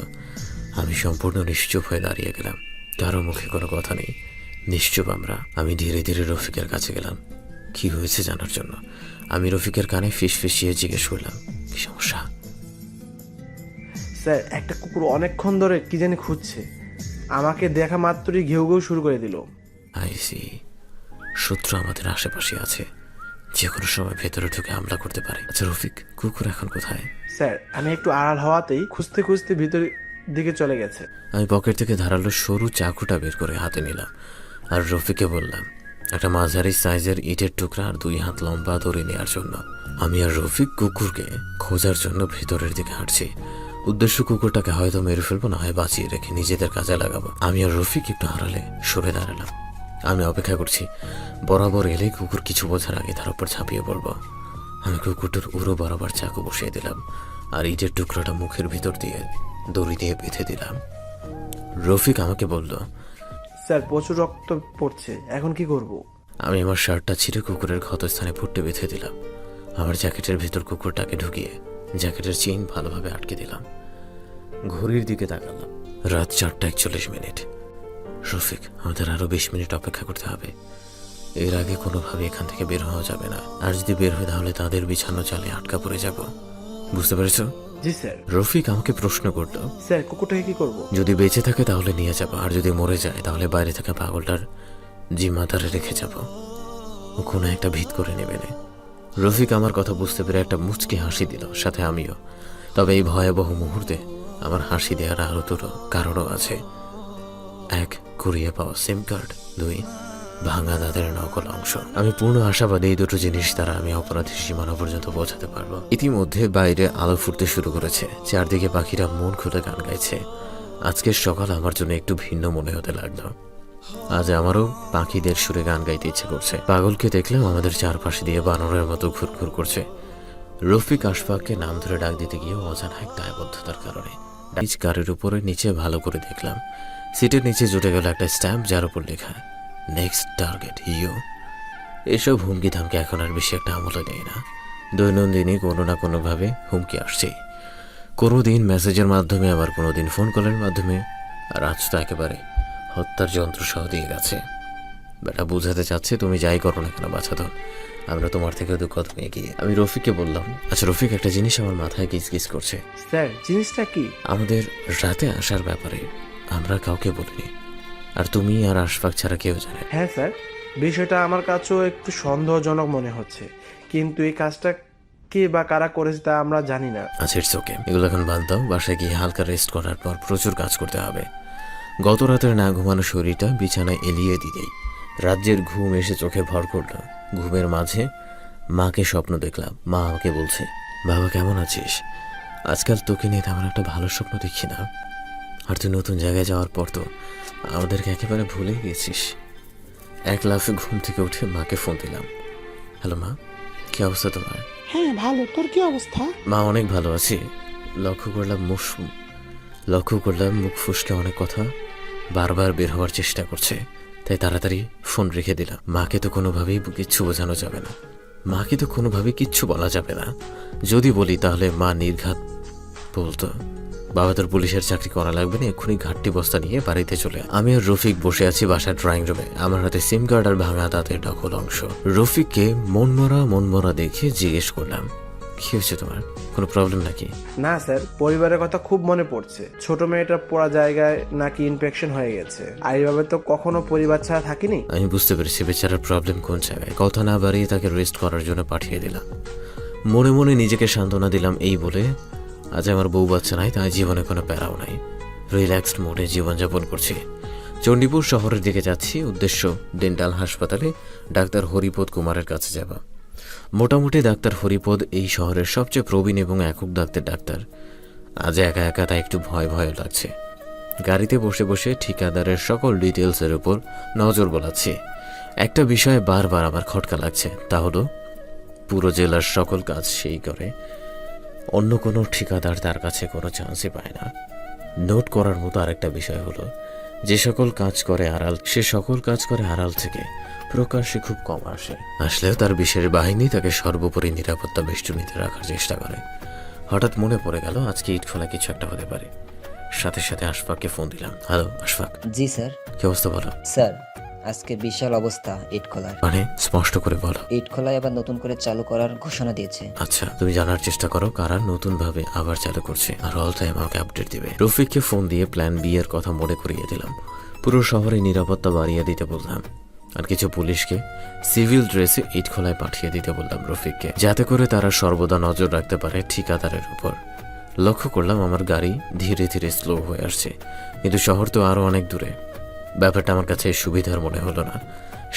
Speaker 1: আমি সম্পূর্ণ নিশ্চুপ হয়ে দাঁড়িয়ে গেলাম, কারো মুখে কোনো কথা নেই, নিশ্চুপ আমরা। আমি ধীরে ধীরে রফিকের কাছে গেলাম কি হয়েছে জানার জন্য। আমি রফিকের কানে ফিসফিসিয়ে জিজ্ঞেস করলাম, কি সমস্যা?
Speaker 2: স্যার একটা কুকুর অনেকক্ষণ ধরে কি জানি খুঁজছে, আমাকে দেখা মাত্রই ঘেউ ঘেউ শুরু করে দিল।
Speaker 1: আইসি, শত্রু আমাদের আশেপাশে আছে, যে কোনো সময় ভেতরে ঢুকে হামলা করতে পারে। আচ্ছা রফিক, কুকুর এখন কোথায়?
Speaker 2: স্যার আমি একটু আড়াল হওয়াতেই খুঁজতে খুঁজতে ভিতরের দিকে চলে গেছে।
Speaker 1: আমি পকেট থেকে ধারালো সরু চাকুটা বের করে হাতে নিলাম আর রফিককে বললাম একটা মাঝারি সাইজের ইটের টুকরা আর 2 হাত লম্বা দড়ি নেওয়ার জন্য। আমি আর রফিক কুকুরকে খোঁজার জন্য ভেতরের দিকে হাঁটছি। উদ্দেশ্য কুকুরটাকে হয়তো মেরে ফেলবো, না হয় বাঁচিয়ে রেখে নিজেদের কাজে লাগাবো। আমি আর রফিক একটু হারালে সরে দাঁড়ালাম। আমি অপেক্ষা করছি, বরাবর এলে কুকুর কিছু বোঝার আগে তার উপর ঝাঁপিয়ে পড়বো। আমি কুকুরটার উড়ো বরাবর চাকু বসিয়ে দিলাম আর ইটের টুকরাটা মুখের ভিতর দিয়ে দড়ি দিয়ে বেঁধে দিলাম। রফিক আমাকে বলল,
Speaker 2: স্যার প্রচুর রক্ত পড়ছে, এখন কি করব?
Speaker 1: আমি আমার শার্টটা ছিঁড়ে কুকুরের ক্ষতস্থানে ফুটে বেঁধে দিলাম। আমার জ্যাকেটের ভিতর কুকুরটাকে ঢুকিয়ে জ্যাকেটের চেইন ভালোভাবে আটকে দিলাম। ঘড়ির দিকে তাকালাম, রাত 4:41। রফিক, আমাদের আরো 20 মিনিট অপেক্ষা করতে হবে। এর আগে কোনোভাবে এখান থেকে বের হওয়া যাবে না, আর যদি বের হয় তাহলে তাদের বিছানো চালে আটকা পড়ে যাব। বুঝতে পেরেছো?
Speaker 2: জি স্যার।
Speaker 1: রফিক আমাকে প্রশ্ন করলো,
Speaker 2: স্যার কুকুরটাকে কি করব?
Speaker 1: যদি বেঁচে থাকে তাহলে নিয়ে যাবো, আর যদি মরে যায় তাহলে বাইরে থাকা পাগলটার জিম্মাদারে রেখে যাব, ও কোনো একটা ভিত করে নেবে না। রফিক আমার কথা বুঝতে পেরে একটা মুচকি হাসি দিল, সাথে আমিও। তবে এই ভয়াবহ মুহূর্তে আমার হাসি দেওয়ার আরও দুটো কারণও আছে। 1, কুড়িয়ে পাওয়া সিম কার্ড। 2, ভাঙা দাঁতের নকল অংশ। আমি পূর্ণ আশাবাদী এই দুটো জিনিস দ্বারা আমি অপরাধীর সীমানা পর্যন্ত পৌঁছাতে পারবো। ইতিমধ্যে বাইরে আলো ফুটতে শুরু করেছে, চারদিকে পাখিরা মন খুলে গান গাইছে। আজকের সকাল আমার জন্য একটু ভিন্ন মনে হতে লাগলো। আজ আমারও পাখিদের সুরে গান গাইতে ইচ্ছে করছে। পাগলকে দেখলাম আমাদের চারপাশে দিয়ে বানরের মতো ঘুরঘুর করছে। রফিক আশফাককে নাম ধরে ডাক দিতে গিয়ে অজানা এক দায়বদ্ধতার কারণে গাড়ির উপরে নিচে ভালো করে দেখলাম। সিটের নিচে জুটে গেল একটা স্ট্যাম্প, যার উপর লেখা নেক্সট টার্গেট ইউ। এসব হুমকি ধামকি এখন আর বেশি একটা আমলে নেই না। দৈনন্দিনই কোনো না কোনোভাবে হুমকি আসছেই, কোনো দিন মেসেজের মাধ্যমে, আবার কোনো দিন ফোন কলের মাধ্যমে, আর আজ তো একেবারে হত্যার যন্ত্র সহ দিয়ে গেছে। বেটা বুঝাতে চাচ্ছে, তুমি যাই করো না কেন বাছাধন, আমরা তোমার থেকে 2 কদম এগিয়ে। আমি রফিককে বললাম, আচ্ছা রফিক, একটা জিনিস আমার মাথায় গিজগিজ করছে।
Speaker 2: স্যার জিনিসটা কি?
Speaker 1: আমাদের রাতে আসার ব্যাপারে আমরা কাউকে বলিনি, আর তুমি আর আশফাক ছাড়া কেউ জানে।
Speaker 2: হ্যাঁ স্যার, বিষয়টা আমার কাছেও একটু সন্দেহজনক মনে হচ্ছে, কিন্তু এই কাজটা কে বা কারা করেছে তা আমরা জানি না।
Speaker 1: আচ্ছা ইটস ওকে, এগুলো এখন বাদ দাও। বাসায় গিয়ে হালকা রেস্ট করার পর প্রচুর কাজ করতে হবে। গত রাতের না ঘুমানো শরীরটা বিছানায় এলিয়ে দিতেই রাজ্যের ঘুম এসে চোখে ভর করল। ঘুমের মাঝে মাকে স্বপ্ন দেখলাম। মা আমাকে বলছে, বাবা কেমন আছিস? আজকাল তোকে নিয়ে তেমন একটা ভালো স্বপ্ন দেখি না। আর তুই নতুন জায়গায় যাওয়ার পর তো আমাদেরকে একেবারে ভুলে গিয়েছিস। এক লাফে ঘুম থেকে উঠে মাকে ফোন দিলাম। হ্যালো মা, কি অবস্থা তোমার?
Speaker 7: হ্যাঁ ভালো, তোর কি অবস্থা?
Speaker 1: মা, অনেক ভালো আছি। লক্ষ্য করলাম মুখ ফুসকে অনেক কথা বারবার বের হওয়ার চেষ্টা করছে, তাই তাড়াতাড়ি ফোন রেখে দিলাম। মাকে তো কোনোভাবেই কিচ্ছু বোঝানো যাবে না, মাকে তো কোনোভাবেই কিচ্ছু বলা যাবে না। যদি বলি তাহলে মা নির্ঘাত বলতো, বাবা তোর পুলিশের চাকরি করা লাগবে না, এক্ষুনি ঘাটতি বস্তা নিয়ে বাড়িতে চলে। আমি আর রফিক বসে আছি বাসার ড্রয়িং রুমে, আমার হাতে সিম কার্ড আর ভাঙা দাঁতের নকল অংশ। রফিককে মনমরা দেখে জিজ্ঞেস করলাম, কি হয়েছে তোমার, কোনো প্রবলেম নাকি?
Speaker 2: না স্যার, পরিবারের কথা খুব মনে পড়ছে। ছোট মেয়েটার পড়া জায়গায় নাকি ইনফেকশন হয়ে গেছে। আর এইভাবে তো কখনো পরিবার ছাড়া থাকিনি।
Speaker 1: আমি বুঝতে পেরেছি বেচারার প্রবলেম কোন জায়গায়। কথা না বাড়িয়ে তাকে রেস্ট করার জন্য পাঠিয়ে দিলাম। মনে মনে নিজেকে সান্ত্বনা দিলাম এই বলে, আজ আমার বউ বাচ্চা নাই, তাই জীবনে কোনো প্যারাও নাই, রিল্যাক্সড মোডে জীবনযাপন করছি। চণ্ডীপুর শহরের দিকে যাচ্ছি, উদ্দেশ্য ডেন্টাল হাসপাতালে ডাক্তার হরিপদ কুমারের কাছে যাওয়া। মোটামুটি ডাক্তার হরিপদ এই শহরের সবচেয়ে প্রবীণ এবং একক ডাক্তার। আজ একা একা তাই একটু ভয় লাগছে। গাড়িতে বসে বসে ঠিকাদারের সকল ডিটেলসের উপর নজর বোলাচ্ছি। একটা বিষয়ে বারবার আমার খটকা লাগছে, তা হলো পুরো জেলার সকল কাজ সেই করে, অন্য কোনো ঠিকাদার তার কাছে কোনো চান্সই পায় না। নোট করার মতো আরেকটা বিষয় হলো, যে সকল কাজ করে আড়াল, সে সকল কাজ করে আড়াল থেকে, প্রকাশ্যে খুব কম আসলেও তার বিশেষ বাহিনী তাকে সর্বোপরি নিরাপত্তা বেষ্টনীতে রাখার চেষ্টা করে। হঠাৎ মনে পড়ে গেল আজকে ইট খোলা কিছু একটা হতে পারে। সাথে সাথে আশফাককে ফোন দিলাম। হ্যালো আশফাক,
Speaker 3: জি স্যার।
Speaker 1: কি অবস্থা বলো?
Speaker 3: স্যার, আজকে বিশাল অবস্থা ইটখোলার।
Speaker 1: মানে স্পষ্ট করে বলো।
Speaker 3: ইটখোলায় আবার নতুন করে চালু করার ঘোষণা দিয়েছে।
Speaker 1: আচ্ছা, তুমি জানার চেষ্টা করো কারা নতুন ভাবে আবার চালু করছে, আর অল টাইম আমাকে আপডেট দিবে। রফিককে ফোন দিয়ে প্ল্যান বি এর কথা মনে করিয়ে দিলাম। পুরো শহরে নিরাপত্তা বাড়িয়ে দিতে বললাম, আর কিছু পুলিশকে সিভিল ড্রেসে ইটখোলায় পাঠিয়ে দিতে বললাম রফিককে, যাতে করে তারা সর্বদা নজর রাখতে পারে ঠিকাদারের উপর। লক্ষ্য করলাম আমার গাড়ি ধীরে ধীরে স্লো হয়ে আসছে, কিন্তু শহর তো আরো অনেক দূরে। ব্যাপারটা আমার কাছে সুবিধার মনে হলো না।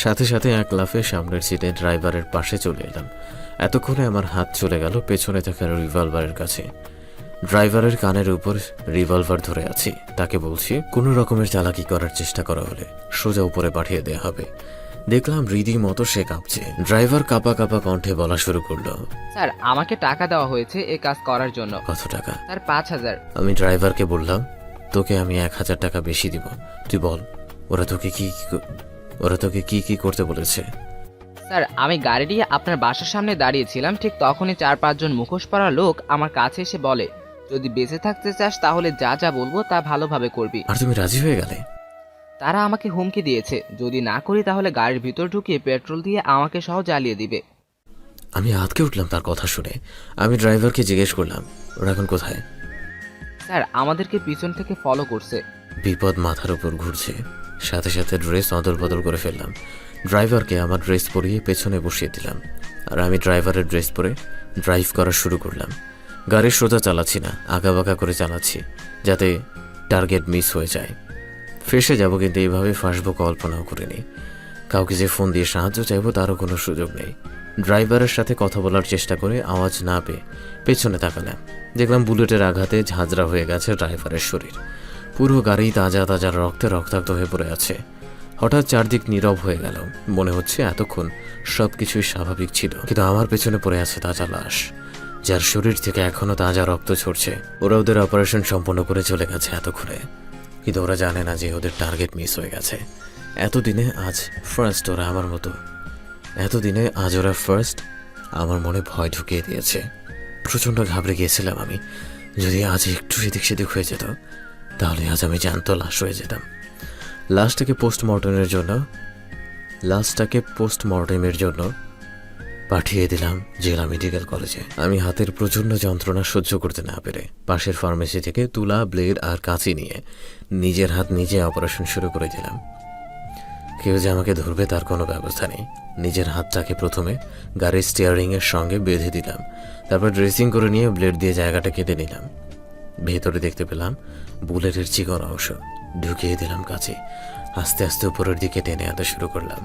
Speaker 1: সাথে সাথে এক লাফে সামনের সিটে ড্রাইভারের পাশে চলে এলাম। এতক্ষণে আমার হাত চলে গেল পেছনে থাকা রিভলভারের কাছে। ড্রাইভারের কানের উপর রিভলভার ধরে আছি, তাকে বলছি কোনো রকমের চালাকি করার চেষ্টা করা হলে সোজা উপরে পাঠিয়ে দেওয়া হবে। দেখলাম রীতিমতো সে কাঁপছে। ড্রাইভার কাঁপা কণ্ঠে বলা শুরু করলো,
Speaker 6: স্যার আমাকে টাকা দেওয়া হয়েছে এই কাজ করার জন্য।
Speaker 1: কত টাকা?
Speaker 6: স্যার 5,000।
Speaker 1: আমি ড্রাইভারকে বললাম, তোকে আমি 1,000 টাকা বেশি দিব, তুই বল ওরা তোকে কি করতে বলেছে?
Speaker 6: স্যার আমি গাড়ি দিয়ে আপনার বাসার সামনে দাঁড়িয়েছিলাম, ঠিক তখনই 4-5 জন মুখোশ পরা লোক আমার কাছে এসে বলে, যদি বেঁচে থাকতে চাস তাহলে যা যা বলবো তা ভালোভাবে করবি।
Speaker 1: আর তুমি রাজি হয়ে গেলে?
Speaker 6: তারা আমাকে হুমকি দিয়েছে, যদি না করি তাহলে গাড়ির ভিতর ঢুকিয়ে পেট্রোল দিয়ে আমাকে সহ জ্বালিয়ে দিবে।
Speaker 1: আমি আঁতকে উঠলাম তার কথা শুনে। আমি ড্রাইভারকে জিজ্ঞেস করলাম, ওরা এখন কোথায়?
Speaker 6: স্যার আমাদেরকে পিছন থেকে ফলো করছে।
Speaker 1: বিপদ মাথার উপর ঘুরছে। সাথে সাথে ড্রেস অদল বদল করে ফেললাম। ড্রাইভারকে আমার ড্রেস পরিয়ে পেছনে বসিয়ে দিলাম, আর আমি ড্রাইভারের ড্রেস পরে ড্রাইভ করা শুরু করলাম। গাড়ি সোজা চালাচ্ছি না, আঁকাবাঁকা করে চালাচ্ছি, যাতে টার্গেট মিস হয়ে যায়। ফেসে যাব, কিন্তু এইভাবে ফাঁসবো কল্পনাও করিনি। কাউকে যে ফোন দিয়ে সাহায্য চাইবো তারও কোনো সুযোগ নেই। ড্রাইভারের সাথে কথা বলার চেষ্টা করে আওয়াজ না পেয়ে পেছনে তাকালাম। দেখলাম বুলেটের আঘাতে ঝাঁঝরা হয়ে গেছে ড্রাইভারের শরীর। পুরো গাড়ি তাজা রক্তে রক্তাক্ত হয়ে পড়ে আছে। হঠাৎ চারদিক নীরব হয়ে গেল। মনে হচ্ছে এতক্ষণ সবকিছুই স্বাভাবিক ছিল, কিন্তু আমার পেছনে পড়ে আছে তাজা লাশ, যার শরীর থেকে এখনো তাজা রক্ত ঝরছে। ওরা ওদের অপারেশন সম্পন্ন করে চলে গেছে এতক্ষণে, কিন্তু ওরা জানে না যে ওদের টার্গেট মিস হয়ে গেছে। এতদিনে আজ ওরা ফার্স্ট আমার মনে ভয় ঢুকিয়ে দিয়েছে। প্রচণ্ড ঘাবড়ে গিয়েছিলাম আমি। যদি আজ একটু এদিক সেদিক হয়ে যেত তাহলে আজ আমি জ্যান্ত লাশ হয়ে যেতাম। লাশটাকে পোস্টমর্টেমের জন্য পাঠিয়ে দিলাম জেলা মেডিকেল কলেজে। আমি হাতের প্রচণ্ড যন্ত্রণা সহ্য করতে না পেরে পাশের ফার্মেসি থেকে তুলা, ব্লেড আর কাঁচি নিয়ে নিজের হাত নিজে অপারেশন শুরু করে দিলাম। কেউ যে আমাকে ধরবে তার কোনো ব্যবস্থা নেই। নিজের হাতটাকে প্রথমে গাড়ির স্টিয়ারিংয়ের সঙ্গে বেঁধে দিলাম, তারপর ড্রেসিং করে নিয়ে ব্লেড দিয়ে জায়গাটা কেটে নিলাম। ভেতরে দেখতে পেলাম বুলেটের চিকন অংশ। ঢুকিয়ে দিলাম কাছে, আস্তে আস্তে উপরের দিকে টেনে আনতে শুরু করলাম।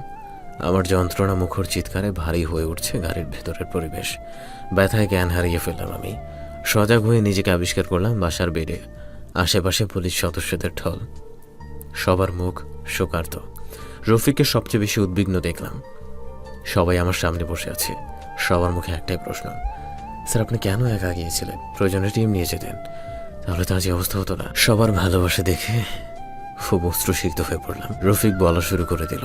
Speaker 1: আমার যন্ত্রণা মুখর চিৎকারে ভারী হয়ে উঠছে গাড়ির ভেতরের পরিবেশ। ব্যথায় জ্ঞান হারিয়ে ফেললাম আমি। সজাগ হয়ে নিজেকে আবিষ্কার করলাম বাসার বেডে। আশেপাশে পুলিশ সদস্যদের ঢল, সবার মুখ শোকার্ত। রফিককে সবচেয়ে বেশি উদ্বিগ্ন দেখলাম। সবাই আমার সামনে বসে আছে, সবার মুখে একটাই প্রশ্ন, স্যার আপনি কেন একা গিয়েছিলেন? প্রয়োজনে টিম নিয়ে যেতেন, তাহলে তো আজ এই অবস্থা হতো না। সবার ভালোবাসা দেখে খুব অশ্রুসিক্ত হয়ে পড়লাম। রফিক বলা শুরু করে দিল,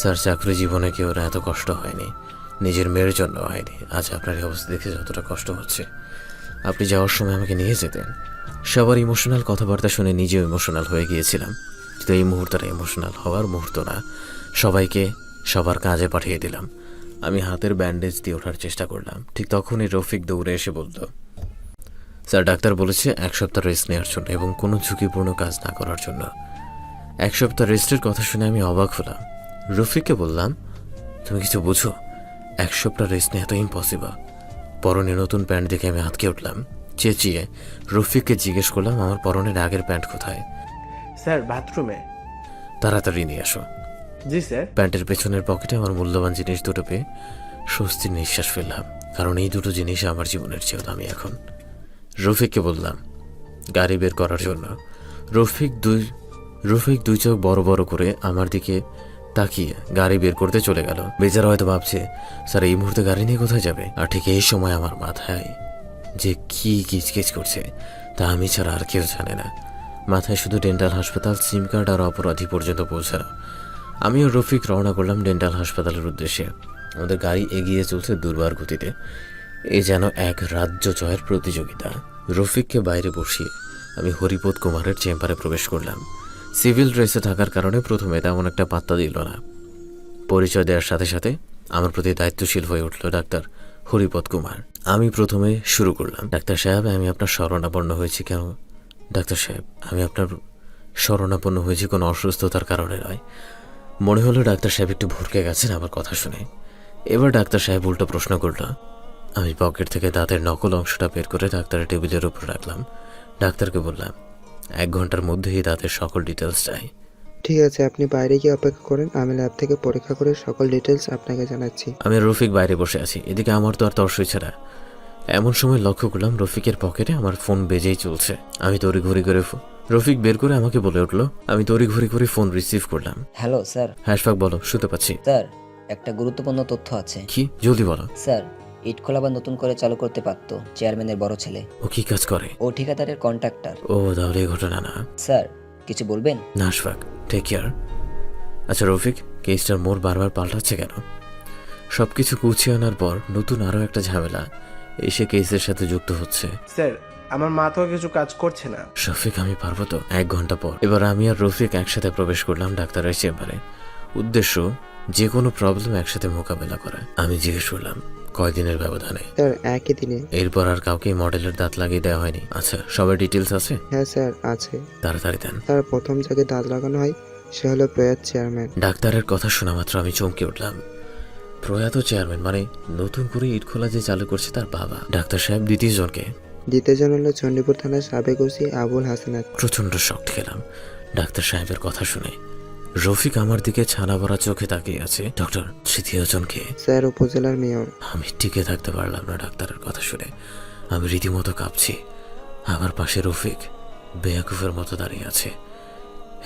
Speaker 1: স্যার চাকরি জীবনে কেউ এত কষ্ট হয়নি, নিজের মেয়ের জন্য হয়নি। আজ আপনার এই অবস্থা দেখে যতটা কষ্ট হচ্ছে, আপনি যাওয়ার সময় আমাকে নিয়ে যেতেন। সবার ইমোশনাল কথাবার্তা শুনে নিজেও ইমোশনাল হয়ে গিয়েছিলাম, কিন্তু এই মুহূর্তটা ইমোশনাল হওয়ার মুহূর্ত না। সবাইকে সবার কাজে পাঠিয়ে দিলাম। আমি হাতের ব্যান্ডেজ দিয়ে ওঠার চেষ্টা করলাম। ঠিক তখনই রফিক দৌড়ে এসে বলল, স্যার ডাক্তার বলেছে 1 সপ্তাহ রেস্ট নেওয়ার জন্য এবং কোনো ঝুঁকিপূর্ণ কাজ না করার জন্য। 1 সপ্তাহ রেস্টের কথা শুনে আমি অবাক হলাম। রফিককে বললাম, তুমি কিছু বুঝো? 1 সপ্তাহ রেস্ট নেওয়া তো ইম্পসিবল। পরনে নতুন প্যান্ট দেখে আমি আটকে উঠলাম। চেঁচিয়ে রফিককে জিজ্ঞেস করলাম, আমার পরনের আগের প্যান্ট কোথায়?
Speaker 2: স্যার বাথরুমে।
Speaker 1: তাড়াতাড়ি নিয়ে আসো।
Speaker 2: জি স্যার।
Speaker 1: প্যান্টের পেছনের পকেটে আমার মূল্যবান জিনিস দুটো পেয়ে স্বস্তির নিঃশ্বাস ফেললাম, কারণ এই দুটো জিনিস আমার জীবনের চেয়েও দামি এখন। রফিককে বললাম গাড়ি বের করার জন্য। রফিক দুই চোখ বড় বড় করে আমার দিকে তাকিয়ে গাড়ি বের করতে চলে গেল। বেচারা হয়তো ভাবছে, স্যার এই মুহূর্তে গাড়ি নিয়ে কোথায় যাবে? আর ঠিক এই সময় আমার মাথায় যে কি কিচকিচ করছে তা আমি ছাড়া আর কেউ জানে না। মাথায় শুধু ডেন্টাল হাসপাতাল, সিম কার্ড আর অপরাধী পর্যন্ত পৌঁছানো। আমিও রফিক রওনা করলাম ডেন্টাল হাসপাতালের উদ্দেশ্যে। আমাদের গাড়ি এগিয়ে চলছে দুর্বার গতিতে। এ যেন এক রাজ্য জয়ের প্রতিযোগিতা। রফিককে বাইরে বসিয়ে আমি হরিপদ কুমারের চেম্বারে প্রবেশ করলাম। সিভিল ড্রেসে থাকার কারণে প্রথমে তেমন একটা পাত্তা দিল না। পরিচয় দেওয়ার সাথে সাথে আমার প্রতি দায়িত্বশীল হয়ে উঠল ডাক্তার হরিপদ কুমার। আমি প্রথমে শুরু করলাম, ডাক্তার সাহেব আমি আপনার শরণাপন্ন হয়েছি কেন? ডাক্তার সাহেব আমি আপনার শরণাপন্ন হয়েছি কোনো অসুস্থতার কারণে নয়। মনে হলো ডাক্তার সাহেব একটু ভরকে গেছেন আমার কথা শুনে। এবার ডাক্তার সাহেব উল্টো প্রশ্ন করল। আমি পকেট থেকে দাঁতের নকল অংশটা বের করে ডাক্তারের টেবিলের উপর রাখলাম। ডাক্তারকে বললাম, 1 ঘন্টার মধ্যেই দাঁতের সকল ডিটেলস চাই।
Speaker 8: ঠিক আছে, আপনি বাইরে গিয়ে অপেক্ষা করেন, আমি ল্যাব থেকে পরীক্ষা করে সকল ডিটেলস আপনাকে জানাচ্ছি।
Speaker 1: আমি রফিক বাইরে বসে আছি, এদিকে আমার তো আর তর্স হচ্ছে না। এমন সময় লক্ষ্য করলাম রফিকের পকেটে আমার ফোন বেজেই চলছে। আমি তড়িঘড়ি করে রফিক বের করে আমাকে বলে উঠলো। আমি তড়িঘড়ি করে ফোন রিসিভ করলাম।
Speaker 3: Hello sir.
Speaker 1: হ্যাশফাক বলো, শুনতে পাচ্ছি।
Speaker 3: স্যার একটা গুরুত্বপূর্ণ তথ্য আছে।
Speaker 1: কি? জলদি বলো।
Speaker 3: স্যার ইটখোলা আবার নতুন করে চালু করতে পারত চেয়ারম্যানের বড় ছেলে।
Speaker 1: ও কি কাজ করে?
Speaker 3: ও ঠিকাদারের কন্ট্রাক্টর।
Speaker 1: ও তাহলে এই ঘটনা না।
Speaker 3: স্যার কিছু বলবেন?
Speaker 1: না আশফাক, টেক কেয়ার। আচ্ছা রফিক, কেসটার মোড় বারবার পাল্টাচ্ছে কেন? সবকিছু গুছিয়ে আনার পর নতুন আরও একটা ঝামেলা এসে কেসের সাথে যুক্ত হচ্ছে।
Speaker 2: স্যার আমার মাথাও কিছু কাজ করছে না।
Speaker 1: শফিক আমি পারবো তো? 1 ঘন্টা পর এবার আমি আর রফিক একসাথে প্রবেশ করলাম ডাক্তারের চেম্বারে। উদ্দেশ্য যে কোনো প্রবলেম একসাথে মোকাবেলা করা। আমি জিজ্ঞেস করলাম, কয়দিনের ব্যবধানে?
Speaker 8: স্যার একই দিনে।
Speaker 1: এরপর আর কাউকে মডেলের দাঁত লাগিয়ে দেওয়া হয়নি? আচ্ছা সবার ডিটেলস আছে?
Speaker 8: হ্যাঁ স্যার আছে।
Speaker 1: তাড়াতাড়ি দেন।
Speaker 8: স্যার প্রথম যাকে দাঁত লাগানো হয় সে হলো প্রয়াত চেয়ারম্যান।
Speaker 1: ডাক্তারের কথা শোনা মাত্র আমি চমকে উঠলাম। প্রয়াত চেয়ারম্যান মানে নতুন করে ইটখোলা যে চালু করছে তার বাবা? ডাক্তার সাহেব দ্বিতীয় জনকে?
Speaker 8: দ্বিতীয় জন হলো চণ্ডীপুর থানার সাবেক ওসি আবুল হাসানাত।
Speaker 1: প্রচন্ড শক খেলাম ডাক্তার সাহেবের কথা শুনে। রফিক আমার দিকে ছানা ভরা চোখে তাকিয়ে আছে। ডক্টর তৃতীয় জনকে?
Speaker 8: স্যার উপজেলার মেয়র।
Speaker 1: আমি টিকে থাকতে পারলাম না ডাক্তারের কথা শুনে। আমি রীতিমতো কাঁপছি। আমার পাশে রফিক বেয়াকুফের মতো দাঁড়িয়ে আছে।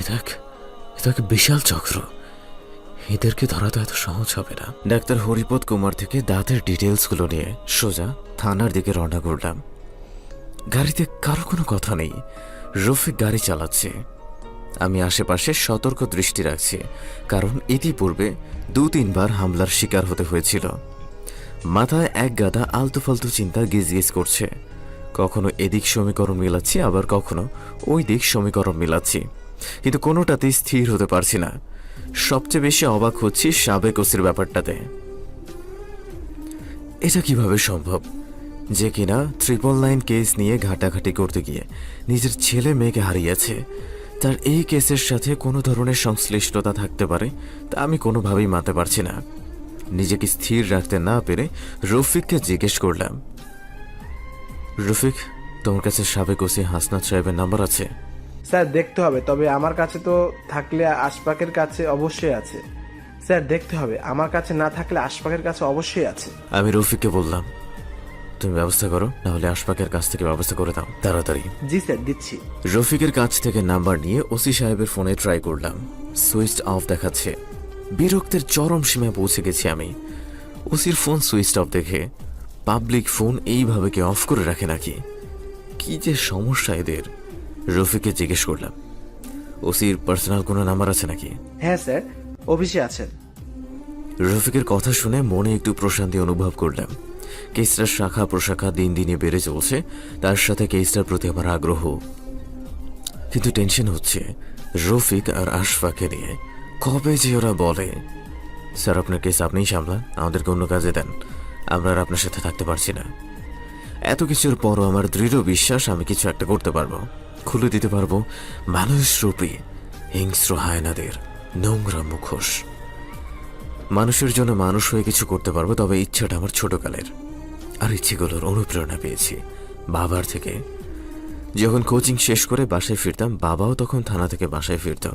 Speaker 1: এটা এক বিশাল চক্র। এদেরকে ধরা তো এত সহজ হবে না। ডাক্তার হরিপদ কুমার থেকে দাঁতের ডিটেলসগুলো নিয়ে সোজা থানার দিকে রওনা করলাম। গাড়িতে কারো কোনো কথা নেই। রফিক গাড়ি চালাচ্ছে, আমি আশেপাশে সতর্ক দৃষ্টি রাখছি, কারণ ইতিপূর্বে 2-3 বার হামলার শিকার হতে হয়েছিল। মাথায় এক গাদা আলতু ফালতু চিন্তা গিজগিজ করছে। কখনো এদিক সমীকরণ মিলাচ্ছি, আবার কখনো ওই দিক সমীকরণ মিলাচ্ছি, কিন্তু কোনোটাতেই স্থির হতে পারছি না। সবচেয়ে বেশি অবাক হচ্ছি সাবেক ওসির ব্যাপারটাতে। এটা কিভাবে সম্ভব যে কিনা 999 কেস নিয়ে ঘাটাঘাটি করতে গিয়ে নিজের ছেলে মেয়েকে হারিয়েছে, তার এই কেসের সাথে কোনো ধরনের সংশ্লিষ্টতা থাকতে পারে তা আমি কোনোভাবেই মানতে পারছি না। নিজেকে স্থির রাখতে না পেরে রফিককে জিজ্ঞেস করলাম, রফিক তোমার কাছে সাবেক ওসি হাসনাত সাহেবের নাম্বার আছে?
Speaker 2: স্যার দেখতে হবে, তবে আমার কাছে তো থাকলে আশফাকের কাছে অবশ্যই আছে। স্যার দেখতে হবে, আমার কাছে না থাকলে আশফাকের কাছে অবশ্যই আছে।
Speaker 1: আমি রফিককে বললাম, তুমি ব্যবস্থা করো, না হলে আশফাকের কাছ থেকে ব্যবস্থা করে দাও তাড়াতাড়ি।
Speaker 2: জি স্যার, দিচ্ছি।
Speaker 1: রফিকের কাছ থেকে নাম্বার নিয়ে ওসি সাহেবের ফোনে ট্রাই করলাম, সুইচ অফ দেখাচ্ছে। বিরক্তের চরম সীমায় পৌঁছে গেছি আমি। ওসির ফোন সুইচ অফ দেখে পাবলিক ফোন এইভাবে কি অফ করে রাখে নাকি? কি যে সমস্যা এদের। রফিককে জিজ্ঞেস করলাম, ওসির পার্সোনাল কোনো নাম্বার আছে নাকি?
Speaker 2: হ্যাঁ স্যার, অফিসে আছেন।
Speaker 1: রফিকের কথা শুনে মনে একটু প্রশান্তি অনুভব করলাম। কেসটার শাখা প্রশাখা দিন দিনে বেড়ে চলছে, তার সাথে কেসটার প্রতি আমার আগ্রহ। কিন্তু টেনশন হচ্ছে রফিক আর আশফাককে নিয়ে। কবে যে ওরা বলে, স্যার আপনার কেস আপনিই সামলান, আমাদেরকে অন্য কাজে দেন, আমরা আর আপনার সাথে থাকতে পারছি না। এত কিছুর পরও আমার দৃঢ় বিশ্বাস আমি কিছু একটা করতে পারবো, খুলে দিতে পারবো মানুষরূপী হিংস্র হায়নাদের নোংরা মুখোশ। মানুষের জন্য মানুষ হয়ে কিছু করতে পারবো, তবে ইচ্ছাটা আমার ছোটকালের। আর ইচ্ছেগুলোর অনুপ্রেরণা পেয়েছি বাবার থেকে। যখন কোচিং শেষ করে বাসায় ফিরতাম, বাবাও তখন থানা থেকে বাসায় ফিরত।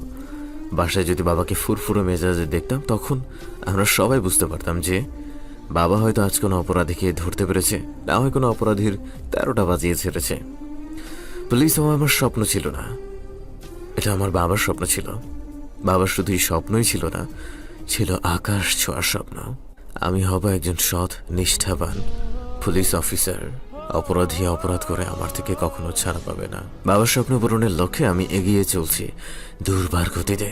Speaker 1: বাসায় যদি বাবাকে ফুরফুরে মেজাজে দেখতাম, তখন আমরা সবাই বুঝতে পারতাম যে বাবা হয়তো আজ কোনো অপরাধীকে ধরতে পেরেছে, না হয় কোনো অপরাধীর 13টা বাজিয়ে ছেড়েছে। পুলিশ হওয়া আমার স্বপ্ন ছিল না, এটা আমার বাবার স্বপ্ন ছিল। বাবার শুধুই স্বপ্নই ছিল না, ছিল আকাশ ছোঁয়ার স্বপ্ন। আমি হব একজন সৎ নিষ্ঠাবান পুলিশ অফিসার। অপরাধী অপরাধ করে আমার থেকে কখনো ছাড়া পাবে না। বাবার স্বপ্ন পূরণের লক্ষ্যে আমি এগিয়ে চলছি দুর্বার গতিতে,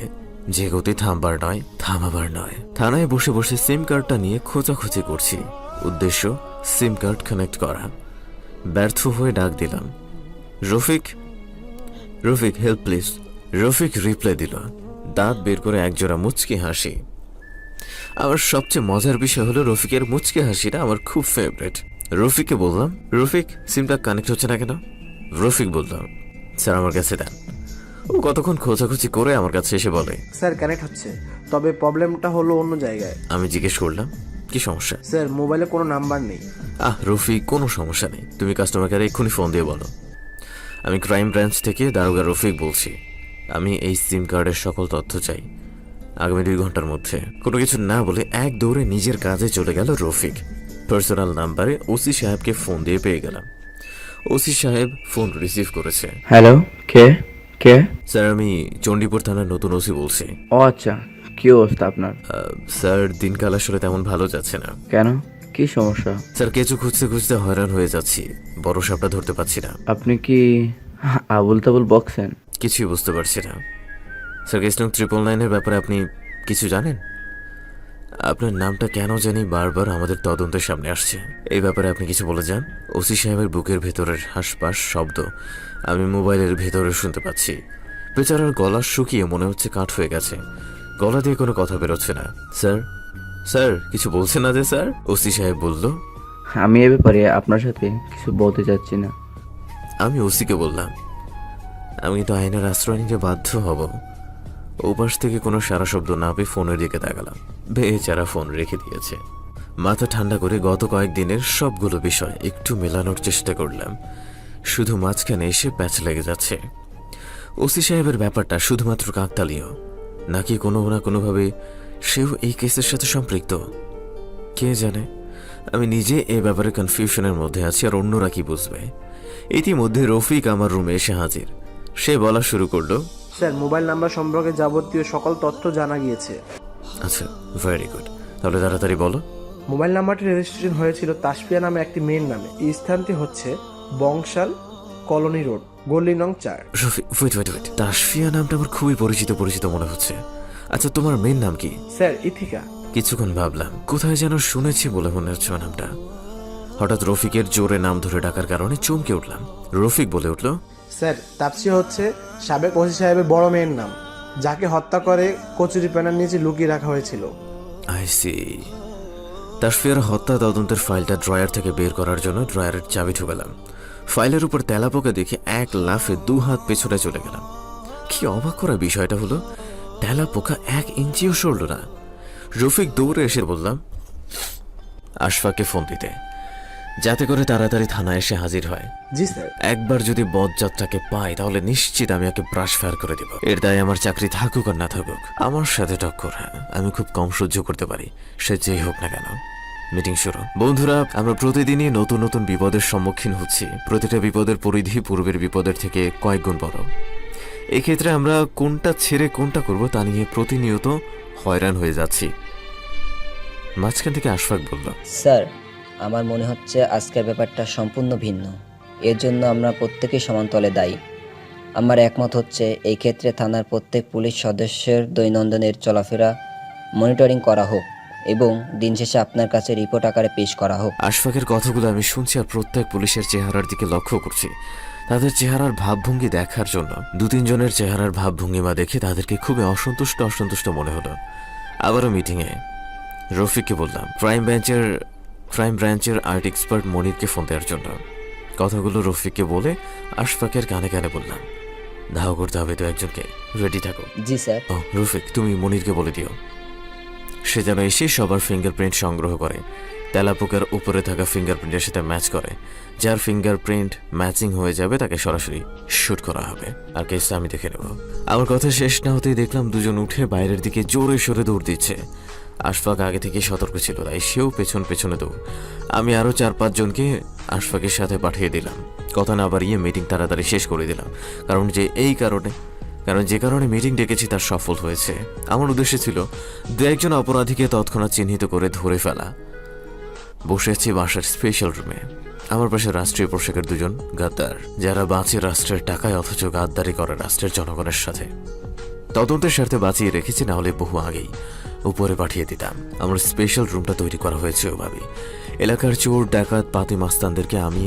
Speaker 1: যে গতি থামবার নয়, থামাবার নয়। থানায় বসে বসে সিম কার্ডটা নিয়ে খোঁজাখুঁজি করছি, উদ্দেশ্য সিম কার্ড কানেক্ট করা। ব্যর্থ হয়ে ডাক দিলাম, Rafiq, Rafiq help please. Rafiq reply দিল, দাঁত বের করে একজোড়া মুচকি হাসি। আমার সবচেয়ে মজার বিষয় হলো রফিকের মুচকি হাসিটা আমার খুব ফেভারিট। রফিককে বললাম, রফিক সিমটা কানেক্ট হচ্ছে না কেন? রফিক বললাম, স্যার আমার কাছে দেন। ও কতক্ষণ খোঁজাখুঁজি করে আমার কাছে এসে বলে,
Speaker 2: স্যার কানেক্ট হচ্ছে, তবে প্রবলেমটা হলো অন্য জায়গায়।
Speaker 1: আমি জিজ্ঞেস করলাম, কি সমস্যা?
Speaker 2: স্যার মোবাইলে কোনো নাম্বার নেই।
Speaker 1: রফিক, কোনো সমস্যা নেই, তুমি কাস্টমার কেয়ারে এক্ষুনি ফোন দিয়ে বলো। আমি ক্রাইম ব্রাঞ্চ থেকে দারোগা রফিক বলছি। আমি এই সিম কার্ডের সকল তথ্য চাই আগামী 2 ঘন্টার মধ্যে। কোনো কিছু না বলে এক দৌড়ে নিজের কাজে চলে গেল রফিক। পার্সোনাল নাম্বারে ওসি সাহেবকে ফোন দিয়ে পেয়ে গেলাম। ওসি সাহেব ফোন রিসিভ করেছে।
Speaker 9: হ্যালো, কে কে?
Speaker 1: স্যার আমি চণ্ডীপুর থানার নতুন ওসি বলছি।
Speaker 9: ও আচ্ছা, কি অবস্থা আপনার?
Speaker 1: স্যার দিনকাল আসলে তেমন ভালো যাচ্ছে না।
Speaker 9: কেন, কি সমস্যা?
Speaker 1: স্যার কেঁচু খুঁজতে খুঁজতে হয়রান হয়ে যাচ্ছি, বড় সাপটা ধরতে পারছি না।
Speaker 9: আপনি কি আবুল তাবুল বকছেন?
Speaker 1: কিছুই বুঝতে পারছি না। স্যার কেস নং 999-এর ব্যাপারে আপনি কিছু জানেন? আপনার নামটা কেন জানি বারবার আমাদের তদন্তের সামনে আসছে। এই ব্যাপারে আপনি কিছু বলে যান। ওসি সাহেবের বুকের ভেতরের হাঁসপাস শব্দ আমি মোবাইলের ভেতরে শুনতে পাচ্ছি। বেচারার গলা শুকিয়ে মনে হচ্ছে কাঠ হয়ে গেছে, গলা দিয়ে কোনো কথা বেরোচ্ছে না। স্যার, স্যার কিছু বলছেন না যে স্যার? ওসি সাহেব বলল,
Speaker 9: আমি এ ব্যাপারে আপনার সাথে কিছু বলতে চাচ্ছি না।
Speaker 1: আমি ওসিকে বললাম, আমি কিন্তু আইনের আশ্রয় নিতে বাধ্য হব। ওপাশ থেকে কোনো সারা শব্দ না পেয়ে ফোনের দিকে তাকালাম। বেচারা ফোন রেখে দিয়েছে। মাথা ঠান্ডা করে গত কয়েকদিনের সবগুলো বিষয় একটু মেলানোর চেষ্টা করলাম, শুধু মাঝখানে এসে প্যাচ লেগে যাচ্ছে। ওসি সাহেবের ব্যাপারটা শুধুমাত্র কাকতালীয়, নাকি কোনো না কোনোভাবে সেও এই কেসের সাথে সম্পৃক্ত? কে জানে। আমি নিজে এ ব্যাপারে কনফিউশনের মধ্যে আছি, আর অন্যরা কি বুঝবে। ইতিমধ্যে রফিক আমার রুমে এসে হাজির। সে বলা শুরু করলো,
Speaker 2: স্যার মোবাইল নাম্বার সম্পর্কে যাবতীয় সকল তথ্য জানা গিয়েছে।
Speaker 1: আচ্ছা, ভেরি গুড, তাহলে তাড়াতাড়ি বলো।
Speaker 2: মোবাইল নাম্বারটি রেজিস্ট্রেশন হয়েছিল তাসফিয়া নামে একটি মেয়ের নামে। এই স্থানটি হচ্ছে বংশাল কলোনি রোড, গলি নং 4।
Speaker 1: রফিক, ওয়েট, তাসফিয়া নামটা আমার খুবই পরিচিত মনে হচ্ছে। আচ্ছা তোমার মেয়ের নাম কি?
Speaker 2: স্যার ইথিকা।
Speaker 1: কিছুক্ষণ ভাবলাম, কোথায় যেন শুনেছি বলে মনে হচ্ছে নামটা। হঠাৎ রফিকের জোরে নাম ধরে ডাকার কারণে চমকে উঠলাম। রফিক বলে উঠল,
Speaker 2: স্যার তাপসিয়া হচ্ছে সাবেক ওসি সাহেবের বড় মেয়ের নাম, যাকে হত্যা করে কচুরি প্যানার নিচে লুকিয়ে রাখা হয়েছিল।
Speaker 1: I C. তাসফিয়ার হত্যা তদন্তের ফাইলটা ড্রয়ার থেকে বের করার জন্য ড্রয়ারের চাবি ঢুকালাম। ফাইলের উপর তেলাপোকা দেখে এক লাফে 2 হাত পেছনে চলে গেলাম। কি অবাক করা বিষয়টা হলো, তেলাপোকা 1 ইঞ্চিও সরল না। রফিক দৌড়ে এসে বললাম আশফাককে ফোন দিতে, যাতে করে তাড়াতাড়ি থানায় এসে হাজির হয়।
Speaker 2: জি স্যার।
Speaker 1: একবার যদি বদযাত্রাকে পাই তাহলে নিশ্চিত আমি ওকে ব্রাশ ফায়ার করে দেব। এর দায় আমার চাকরি থাকুক আর না থাকুক। আমার সাথে টক্কর, হ্যাঁ আমি খুব কম সহ্য করতে পারি, সে যেই হোক না কেন। মিটিং শুরু। বন্ধুরা, আমরা প্রতিদিনই নতুন নতুন বিপদের সম্মুখীন হচ্ছি। প্রতিটা বিপদের পরিধি পূর্বের বিপদের থেকে কয়েক গুণ বড়। এক্ষেত্রে আমরা কোনটা ছেড়ে কোনটা করব তা নিয়ে প্রতিনিয়ত হয়রান হয়ে যাচ্ছি। মাঝখান থেকে আশফাক বলল,
Speaker 3: স্যার, আমার মনে হচ্ছে আজকের ব্যাপারটা সম্পূর্ণ ভিন্ন। এর জন্য আমরা প্রত্যেকেই সমান্তলে দায়ী। আমার একমত হচ্ছে এই ক্ষেত্রে থানার প্রত্যেক পুলিশ সদস্যের দৈনন্দিনের চলাফেরা মনিটরিং করা হোক এবং দিন শেষে আপনার কাছে রিপোর্ট আকারে পেশ করা হোক।
Speaker 1: আশফাকের কথাগুলো আমি শুনছি আর প্রত্যেক পুলিশের চেহারার দিকে লক্ষ্য করছি। তাদের চেহারার ভাবভঙ্গি দেখার জন্য 2-3 জনের চেহারার ভাবভঙ্গিমা দেখে তাদেরকে খুবই অসন্তুষ্ট মনে হলো। আবারও মিটিংয়ে রফিককে বললাম ক্রাইম ব্রাঞ্চের আর্ট এক্সপার্ট মনিরকে ফোন দেওয়ার জন্য। কথাগুলো রফিককে বলে আশফাকের কানে কানে বললাম, ধাওয়া করতে হবে তো একজনকে, রেডি থাকো।
Speaker 3: জি স্যার।
Speaker 1: ও রফিক, তুমি মনিরকে বলে দিও সে যেন এসে সবার ফিঙ্গারপ্রিন্ট সংগ্রহ করে, তেলাপোকার উপরে থাকা ফিঙ্গারপ্রিন্টের সাথে ম্যাচ করে। যার ফিঙ্গারপ্রিন্ট ম্যাচিং হয়ে যাবে তাকে সরাসরি শুট করা হবে, আর কেসটা আমি দেখে নেব। আমার কথা শেষ না হতেই দেখলাম দুজন উঠে বাইরের দিকে জোরে সরে দৌড় দিচ্ছে। আশফাক আগে থেকে সতর্ক ছিল, তাই সেও পেছনে দৌড়। আমি আরও 4-5 জনকে আশফাকের সাথে পাঠিয়ে দিলাম। কথা না বাড়িয়ে মিটিং তাড়াতাড়ি শেষ করে দিলাম, কারণ যে কারণে মিটিং ডেকেছি তার সফল হয়েছে। আমার উদ্দেশ্য ছিল 2-1 অপরাধীকে তৎক্ষণাৎ চিহ্নিত করে ধরে ফেলা। বসে আছি বাসার স্পেশাল রুমে। আমার পাশে রাষ্ট্রীয় পোশাকের 2 জন গাদ্দার, যারা বাঁচে রাষ্ট্রের টাকায় অথচ গাদ্দারি করে রাষ্ট্রের জনগণের সাথে। তদন্তের স্বার্থে বাঁচিয়ে রেখেছি, না হলে বহু আগেই উপরে পাঠিয়ে দিতাম। আমার স্পেশাল রুমটা তৈরি করা হয়েছে ওভাবে। এলাকার চোর ডাকাত পাতি মাস্তানদেরকে আমি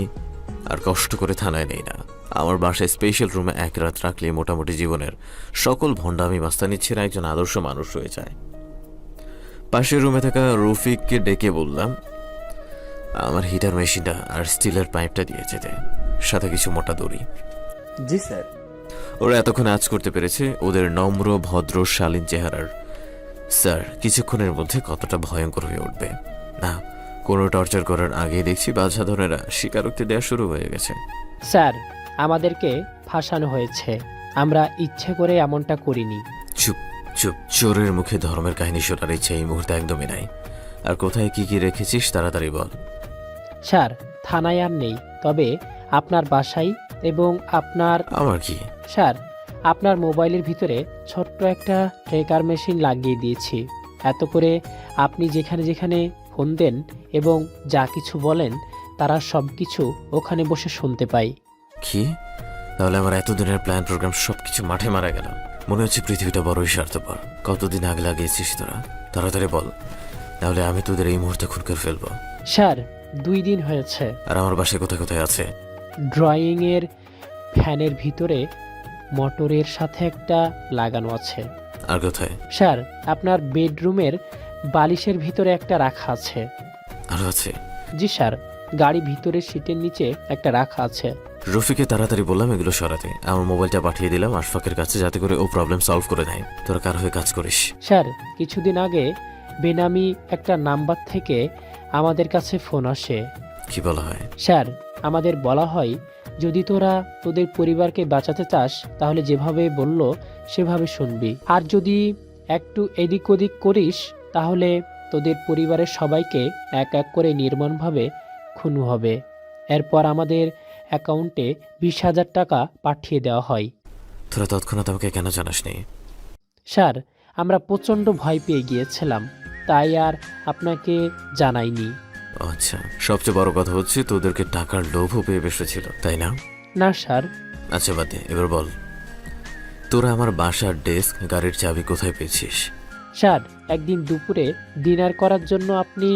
Speaker 1: আর কষ্ট করে থানায় নেই না। আমার বাসায় স্পেশাল রুমে 1 রাত রাখলে মোটামুটি জীবনের সকল ভণ্ডামি মাস্তানি ছেড়ে একজন আদর্শ মানুষ হয়ে যায়। পাশের রুমে থাকা রফিককে ডেকে বললাম আমার হিটার মেশিনটা আর স্টিলের পাইপটা দিয়ে যেতে, সাথে কিছু মোটা দড়ি।
Speaker 2: জি স্যার।
Speaker 1: ওরা এতক্ষণ আজ করতে পেরেছে ওদের নম্র ভদ্র শালীন চেহারার। স্যার, কিছুক্ষণের মধ্যে কতটা ভয়ঙ্কর হয়ে উঠবে না। কোনো টর্চার করার আগেই দেখছি বাছাধনেরা স্বীকারোক্তি দেওয়া শুরু হয়ে গেছে।
Speaker 10: স্যার, আমাদেরকে ফাঁসানো হয়েছে, আমরা ইচ্ছে করে এমনটা করিনি।
Speaker 1: চুপ চুপ, চোরের মুখে ধর্মের কাহিনী শোনার ইচ্ছে এই মুহূর্তে একদমই নাই। আর কোথায় কি কি রেখেছিস তাড়াতাড়ি বল।
Speaker 10: স্যার, থানায় আর নেই, তবে আপনার বাসায় এবং আপনার
Speaker 1: আমার কি?
Speaker 10: স্যার, আপনার মোবাইলের ভিতরে ছোট্ট একটা ট্রেকার মেশিন লাগিয়ে দিয়েছি। এত করে আপনি যেখানে যেখানে ফোন দেন এবং যা কিছু বলেন তারা সব কিছু ওখানে বসে শুনতে পাই।
Speaker 1: কি? তাহলে আমার এতদিনের প্ল্যান প্রোগ্রাম সবকিছু মাঠে মারা গেল। মনে হচ্ছে পৃথিবীটা বড়ই স্বার্থপর। কতদিন আগে লাগিয়েছিস তোরা? তাড়াতাড়ি বল, তাহলে আমি তোদের এই মুহূর্তে খুন করে ফেলবো।
Speaker 10: স্যার, 2 দিন হয়েছে।
Speaker 1: আর আমার বাসায় কোথায় কোথায় আছে?
Speaker 10: ড্রয়িংয়ের ফ্যানের ভিতরে মোটরের সাথে একটা লাগানো আছে।
Speaker 1: আর কোথায়?
Speaker 10: স্যার, আপনার বেডরুমের বালিশের ভিতরে একটা রাখা আছে।
Speaker 1: আরো আছে?
Speaker 10: জি স্যার, গাড়ি ভিতরের সিটের নিচে একটা রাখা আছে।
Speaker 1: রফিকে তাড়াতাড়ি বললাম এগুলো সরাতে। আমার মোবাইলটা পাঠিয়ে দিলাম আশফাকের কাছে, যাতে করে ও প্রবলেম সলভ করে দেয়। তোরা কার হয়ে কাজ করিস?
Speaker 10: স্যার, কিছুদিন আগে বেনামি একটা নাম্বার থেকে আমাদের কাছে ফোন আসে।
Speaker 1: কি বলা হয়?
Speaker 10: স্যার, আমাদের বলা হয় যদি তোরা তোদের পরিবারকে বাঁচাতে চাস তাহলে যেভাবে বলল সেভাবে শুনবি, আর যদি একটু এদিক ওদিক করিস তাহলে তোদের পরিবারের সবাইকে এক এক করে নির্মমভাবে খুন হবে। এরপর আমাদের অ্যাকাউন্টে 20,000 টাকা পাঠিয়ে দেওয়া হয়।
Speaker 1: তোরা তৎক্ষণাৎ আমাকে কেন জানাসনি?
Speaker 10: স্যার, আমরা প্রচণ্ড ভয় পেয়ে গিয়েছিলাম, তাই আর আপনাকে জানাইনি।
Speaker 1: আচ্ছা, সবচেয়ে বড় কথা হচ্ছে তোদেরকে টাকার লোভও পেয়ে বসেছিল, তাই না?
Speaker 10: না স্যার।
Speaker 1: আচ্ছা বাদ দে, এবার বল তোরা আমার বাসার ডেস্ক, গাড়ির চাবি কোথায় পেয়েছিস?
Speaker 10: স্যার, একদিন দুপুরে ডিনার করার জন্য আপনি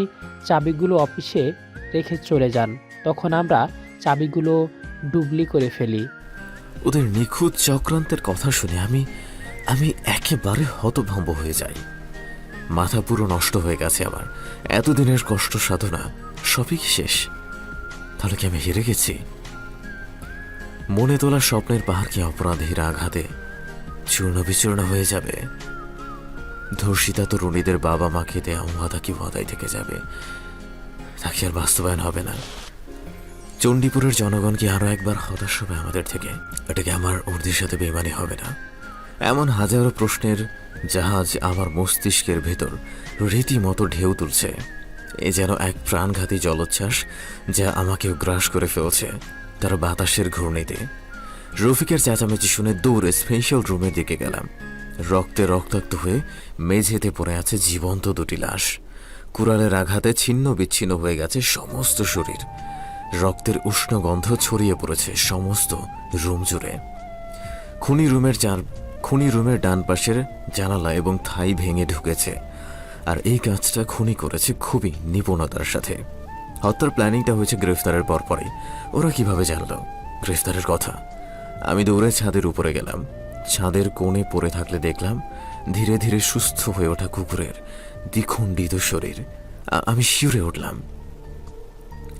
Speaker 10: চাবিগুলো অফিসে রেখে চলে যান, তখন আমরা চাবিগুলো ডুবলি করে ফেলি।
Speaker 1: ওদের নিখুঁত চক্রান্তের কথা শুনে আমি একেবারে হতভম্ব হয়ে যাই। মাথা পুরো নষ্ট হয়ে গেছে আমার। এতদিনের কষ্ট সাধনা সবই শেষ। তাহলে কি আমি হেরে গেছি? মনে তোলা স্বপ্নের পাহাড় কি অপরাধীর আঘাতে চূর্ণ বিচূর্ণ হয়ে যাবে? ধর্ষিতা তরুণীদের বাবা মাকে দেয়া ওয়াদা কি ওয়াদাই থেকে যাবে? তাকে আর বাস্তবায়ন হবে না। চণ্ডীপুরের জনগণ কি আরো একবার হতাশ হবে আমাদের থেকে? এটাকে আমার উর্দির সাথে বেইমানি হবে না? এমন হাজারো প্রশ্নের জাহাজ আমার মস্তিষ্কের ভেতর রীতিমতো ঢেউ তুলছে। এ যেন এক প্রাণঘাতী জলোচ্ছ্বাস যা আমাকেও গ্রাস করে ফেলছে তার বাতাসের ঘূর্ণিতে। রফিকের চেঁচামেচি শুনে দৌড়ে স্পেশাল রুমের দিকে গেলাম। রক্তে রক্তাক্ত হয়ে মেঝেতে পড়ে আছে জীবন্ত দুটি লাশ। কুড়ালের আঘাতে ছিন্ন বিচ্ছিন্ন হয়ে গেছে সমস্ত শরীর। রক্তের উষ্ণ গন্ধ ছড়িয়ে পড়েছে সমস্ত রুম জুড়ে। খুনি রুমের ডান পাশের জানালা এবং থাই ভেঙে ঢুকেছে, আর এই কাজটা খুনি করেছে খুবই নিপুণতার সাথে। হত্যার প্ল্যানিংটা হয়েছে গ্রেফতারের পরপরই। ওরা কিভাবে জানলো গ্রেফতারের কথা? আমি দৌড়ে ছাদের উপরে গেলাম। ছাদের কোণে পড়ে থাকলে দেখলাম ধীরে ধীরে সুস্থ হয়ে ওঠা কুকুরের দ্বিখণ্ডিত শরীর। আমি শিউরে উঠলাম।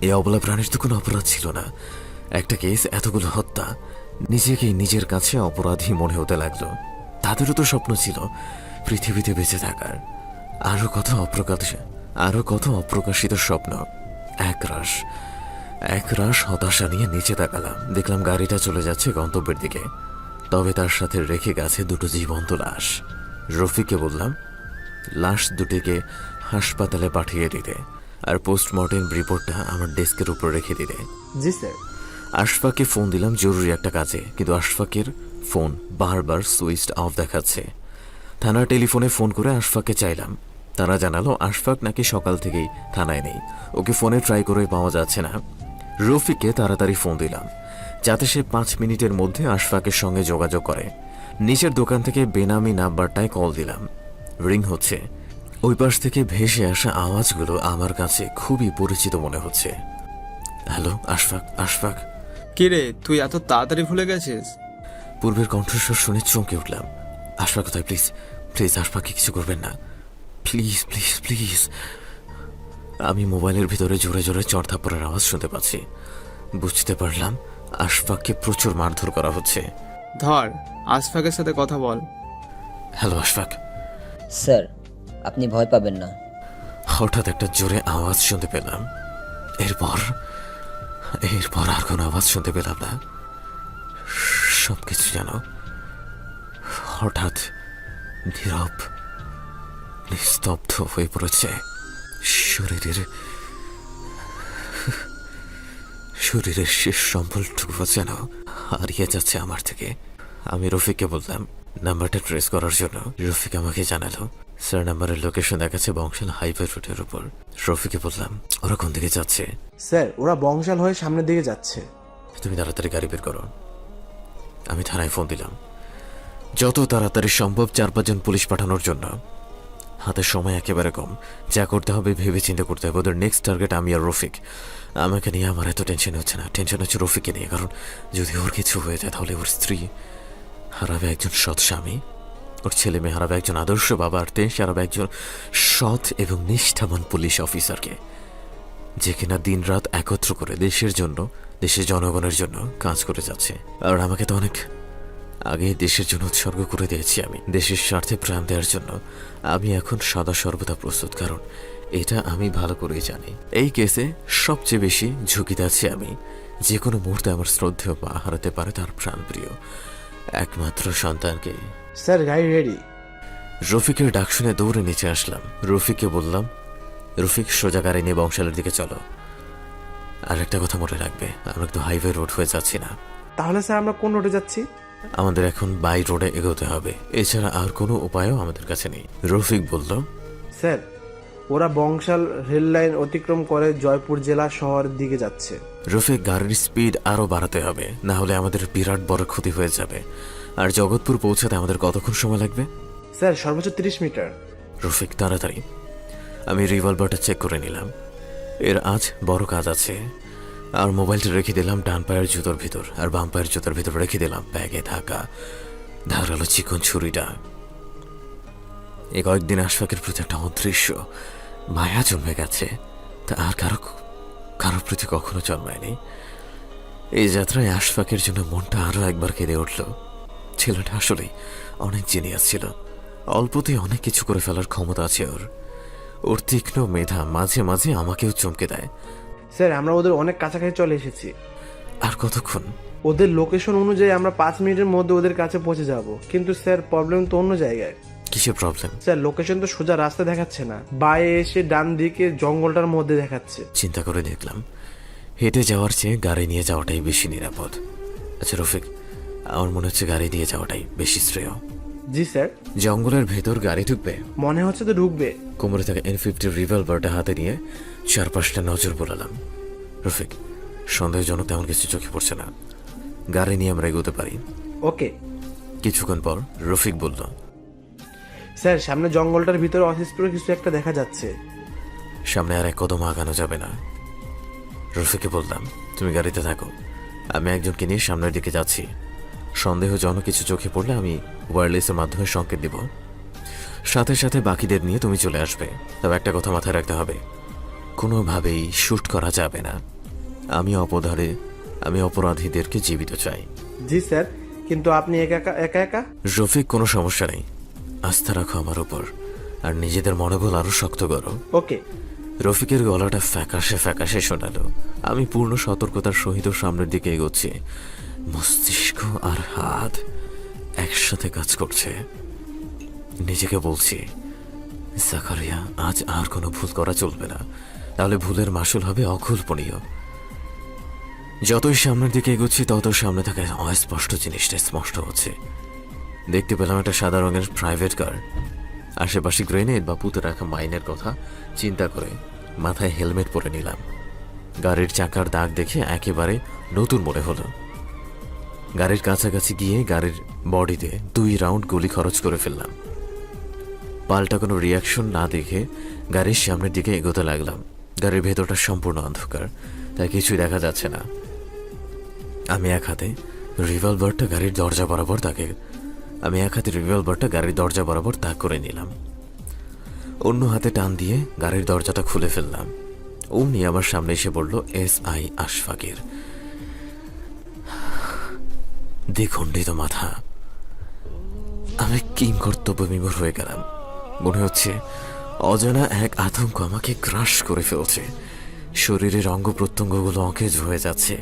Speaker 1: এই অবলা প্রাণীর তো কোনো অপরাধ ছিল না। একটা কেস, এতগুলো হত্যা। নিজেকেই নিজের কাছে অপরাধী মনে হতে লাগলো। তাদেরও তো স্বপ্ন ছিল পৃথিবীতে বেঁচে থাকার। আরো কত অপ্রকাশিত স্বপ্ন। একরাশ হতাশা নিয়ে নিচে তাকালাম। দেখলাম গাড়িটা চলে যাচ্ছে গন্তব্যের দিকে, তবে তার সাথে রেখে গেছে দুটো জীবন্ত লাশ। রফিককে বললাম লাশ দুটিকে হাসপাতালে পাঠিয়ে দিতে আর পোস্টমর্টেম রিপোর্টটা আমার ডেস্কের উপর রেখে দিতে।
Speaker 2: জি স্যার।
Speaker 1: আশফাককে ফোন দিলাম জরুরি একটা কাজে, কিন্তু আশফাকের ফোন বারবার সুইচ অফ দেখাচ্ছে। থানার টেলিফোনে ফোন করে আশফাককে চাইলাম। তারা জানালো আশফাক নাকি সকাল থেকেই থানায় নেই, ওকে ফোনে ট্রাই করে পাওয়া যাচ্ছে না। রফিককে তাড়াতাড়ি ফোন দিলাম যাতে সে 5 মিনিটের মধ্যে আশফাকের সঙ্গে যোগাযোগ করে। নিচের দোকান থেকে বেনামি নাম্বারটায় কল দিলাম। রিং হচ্ছে। ওই পাশ থেকে ভেসে আসা আওয়াজগুলো আমার কাছে খুবই পরিচিত মনে হচ্ছে। হ্যালো, আশফাক।
Speaker 11: কিরে, তুই এত তাড়াতাড়ি ভুলে গেছিস?
Speaker 1: পূর্বের কণ্ঠস্বর শুনে চমকে উঠলাম। আশফাক কোথায়? প্লিজ আশফাককে কিছু করবেন না, প্লিজ। আমি মোবাইলের ভিতরে জোরে জোরে চড়থাপ্পড়ের আওয়াজ শুনতে পাচ্ছি। বুঝতে পারলাম আশফাককে প্রচুর মারধর করা হচ্ছে।
Speaker 11: ধর, আশফাকের সাথে কথা বল।
Speaker 1: হ্যালো আশফাক।
Speaker 3: স্যার, আপনি ভয় পাবেন না।
Speaker 1: হঠাৎ একটা জোরে আওয়াজ শুনতে পেলাম। এরপর আর কোনো আওয়াজ শুনতে পেলাম না। সবকিছু যেন হঠাৎ নীরব, নিস্তব্ধ হয়ে পড়েছে। শরীরের শেষ সম্বলটুকু যেন হারিয়ে যাচ্ছে আমার থেকে। আমি রফিককে বললাম নাম্বারটা ট্রেস করার জন্য। রফিক আমাকে জানালো স্যার নাম্বারের লোকেশন দেখাচ্ছে বংশাল হাইওয়ে রুটের উপর। রফিককে বললাম ওরা কোন দিকে যাচ্ছে?
Speaker 2: স্যার, ওরা বংশাল হয়ে সামনের দিকে যাচ্ছে।
Speaker 1: তুমি তাড়াতাড়ি গাড়ি বের করো। আমি থানায় ফোন দিলাম যত তাড়াতাড়ি সম্ভব 4-5 জন পুলিশ পাঠানোর জন্য। হাতে সময় একেবারে কম। যা করতে হবে ভেবে চিন্তা করতে হবে। ওদের নেক্সট টার্গেট আমি আর রফিক। আমাকে নিয়ে আমার এত টেনশন হচ্ছে না, টেনশন হচ্ছে রফিককে নিয়ে। কারণ যদি ওর কিছু হয়ে যায় তাহলে ওর স্ত্রী হারাবে একজন সৎ স্বামী, ওর ছেলে মেয়ে হারাবে একজন আদর্শ বাবা, আর দেশ হারাবে একজন সৎ এবং নিষ্ঠাবান পুলিশ অফিসারকে, যে কিনা দিন রাত একত্র করে দেশের জন্য, দেশের জনগণের জন্য কাজ করে যাচ্ছে। আর আমাকে তো অনেক আগে দেশের জন্য উৎসর্গ করে দিয়েছি আমি। দেশের স্বার্থে প্রাণ দেওয়ার জন্য আমি এখন সদা সর্বদা প্রস্তুত, কারণ এটা আমি ভালো করেই জানি এই কেসে সবচেয়ে বেশি ঝুঁকিতে আছি আমি। যে কোনো মুহূর্তে আমার শ্রদ্ধেয় মা হারাতে পারে তার প্রাণপ্রিয় একমাত্র সন্তানকে।
Speaker 2: স্যার, গাড়ি রেডি।
Speaker 1: রফিকের ডাক শুনে দৌড়ে নিচে আসলাম। রফিককে বললাম রফিক সোজা গাড়ি নিয়ে বংশালের দিকে চলো। আর একটা কথা মনে রাখবে, আমরা তো হাইওয়ে রোড হয়ে যাচ্ছি না।
Speaker 2: তাহলে স্যার আমরা কোন রোডে যাচ্ছি?
Speaker 1: আমাদের এখন বাই রোডে এগোতে হবে, এছাড়া আর কোনো উপায়ও আমাদের কাছে নেই। রফিক বলল
Speaker 2: স্যার, ওরা বংশাল রেল লাইন অতিক্রম করে জয়পুর জেলা শহরের দিকে যাচ্ছে।
Speaker 1: রফিক, গাড়ির স্পিড আরো বাড়াতে হবে, না হলে আমাদের বিরাট বড় ক্ষতি হয়ে যাবে। আর জগৎপুর পৌঁছাতে আমাদের কতক্ষণ সময় লাগবে?
Speaker 2: স্যার, সর্বোচ্চ 30 মিটার।
Speaker 1: রফিক, তাড়াতাড়ি। আমি রিভলভারটা চেক করে নিলাম। এর আজ বড় কাজ আছে। আর মোবাইলটা রেখে দিলাম ডান পায়ের জুতোর ভিতর, আর বাম পায়ের জুতোর ভিতর রেখে দিলাম ব্যাগে থাকা ধারালো চিকন ছুরিটা। এই কয়েকদিন আশফাকের প্রতি একটা অদৃশ্য মায়া জন্মে গেছে, তা আর কারো প্রতি কখনো জন্মায়নি। এই যাত্রায় আশফাকের জন্য মনটা আরো একবার কেঁদে উঠল। ছেলেটা আসলেই অনেক জিনিয়াস ছিল। অল্পতেই অনেক কিছু করে ফেলার ক্ষমতা আছে ওর তীক্ষ্ণ মেধা মাঝে মাঝে আমাকেও চমকে দেয়।
Speaker 2: স্যার, আমরা ওদের অনেক কাছাকাছি চলে এসেছি।
Speaker 1: আর কতক্ষণ?
Speaker 2: ওদের লোকেশন অনুযায়ী আমরা 5 মিনিটের মধ্যে ওদের কাছে পৌঁছে যাব। কিন্তু স্যার, প্রবলেম তো অন্য জায়গায়।
Speaker 1: কিসের প্রবলেম?
Speaker 2: স্যার লোকেশন তো সোজা রাস্তা দেখাচ্ছে না, বায়ে এসে ডান দিকে জঙ্গলটার মধ্যে দেখাচ্ছে।
Speaker 1: চিন্তা করে দেখলাম হেঁটে যাওয়ার চেয়ে গাড়ি নিয়ে যাওয়াটাই বেশি নিরাপদ। আচ্ছা রফিক, আমার মনে হচ্ছে গাড়ি দিয়ে যাওয়াটাই বেশি শ্রেয়।
Speaker 2: জি স্যার।
Speaker 1: জঙ্গলের ভেতর গাড়ি ঢুকবে?
Speaker 2: মনে হচ্ছে তো ঢুকবে।
Speaker 1: কোমরে থাকা M50 রিভলভারটা হাতে নিয়ে চারপাশটা নজর বোলালাম। রফিক, সন্দেহজনক তেমন কিছু চোখে পড়ছে না, গাড়ি নিয়ে আমরা এগোতে পারি।
Speaker 2: ওকে।
Speaker 1: কিছুক্ষণ পর রফিক বলল,
Speaker 2: স্যার সামনে জঙ্গলটার ভিতরে অস্পষ্ট কিছু একটা দেখা যাচ্ছে।
Speaker 1: সামনে আর এক কদম আগানো যাবে না। রফিককে বললাম, তুমি গাড়িতে থাকো, আমি একজনকে নিয়ে সামনের দিকে যাচ্ছি। সন্দেহজনক কিছু চোখে পড়লে আমি ওয়্যারলেসের মাধ্যমে সংকেত দিব, সাথে সাথে বাকিদের নিয়ে তুমি চলে আসবে। তবে একটা কথা মাথায় রাখতে হবে, কোনোভাবেই শ্যুট করা যাবে না। আমি অপরাধীদেরকে জীবিত চাই।
Speaker 2: জি স্যার, কিন্তু আপনি একা একা একা?
Speaker 1: রফিক, কোনো সমস্যা নেই, আস্থা রাখো আমার উপর, আর নিজেদের মনোবল আরো শক্ত করো।
Speaker 2: ওকে।
Speaker 1: রফিকের গলাটা ফ্যাকাশে ফ্যাকাশে শোনালো। আমি পূর্ণ সতর্কতার সহিত সামনের দিকে এগোচ্ছি। মস্তিষ্ক আর হাত একসাথে কাজ করছে। নিজেকে বলছি, জাকারিয়া, আজ আর কোনো ভুল করা চলবে না, তাহলে ভুলের মাসুল হবে অকল্পনীয়। যতই সামনের দিকে এগোচ্ছি তত সামনে থাকা অস্পষ্ট জিনিসটা স্পষ্ট হচ্ছে। দেখতে পেলাম একটা সাদা রঙের প্রাইভেট কার। আশেপাশে গ্রেনেড বা পুঁতে রাখা মাইনের কথা চিন্তা করে মাথায় হেলমেট পরে নিলাম। গাড়ির চাকার দাগ দেখে একেবারে নতুন মনে হলো। গাড়ির কাছাকাছি গিয়ে গাড়ির বডিতে 2 রাউন্ড গুলি খরচ করে ফেললাম। পাল্টা কোনো রিয়াকশন না দেখে গাড়ির সামনের দিকে এগোতে লাগলাম। গাড়ির ভেতরটা সম্পূর্ণ অন্ধকার, তাই কিছুই দেখা যাচ্ছে না। আমি এক হাতে রিভলভারটা গাড়ির দরজা বরাবর তাক করে নিলাম। অন্য হাতে টান দিয়ে গাড়ির দরজাটা খুলে ফেললাম। অমনি আমার সামনে এসে পড়ল SI আশফাকের দ্বিখণ্ডিত মাথা। আমি কিং কর্তব্য বিমূঢ় হয়ে গেলাম। মনে হচ্ছে অজানা এক আতঙ্ক আমাকে গ্রাস করে ফেলছে। শরীরের অঙ্গ প্রত্যঙ্গগুলো অকেজ হয়ে যাচ্ছে।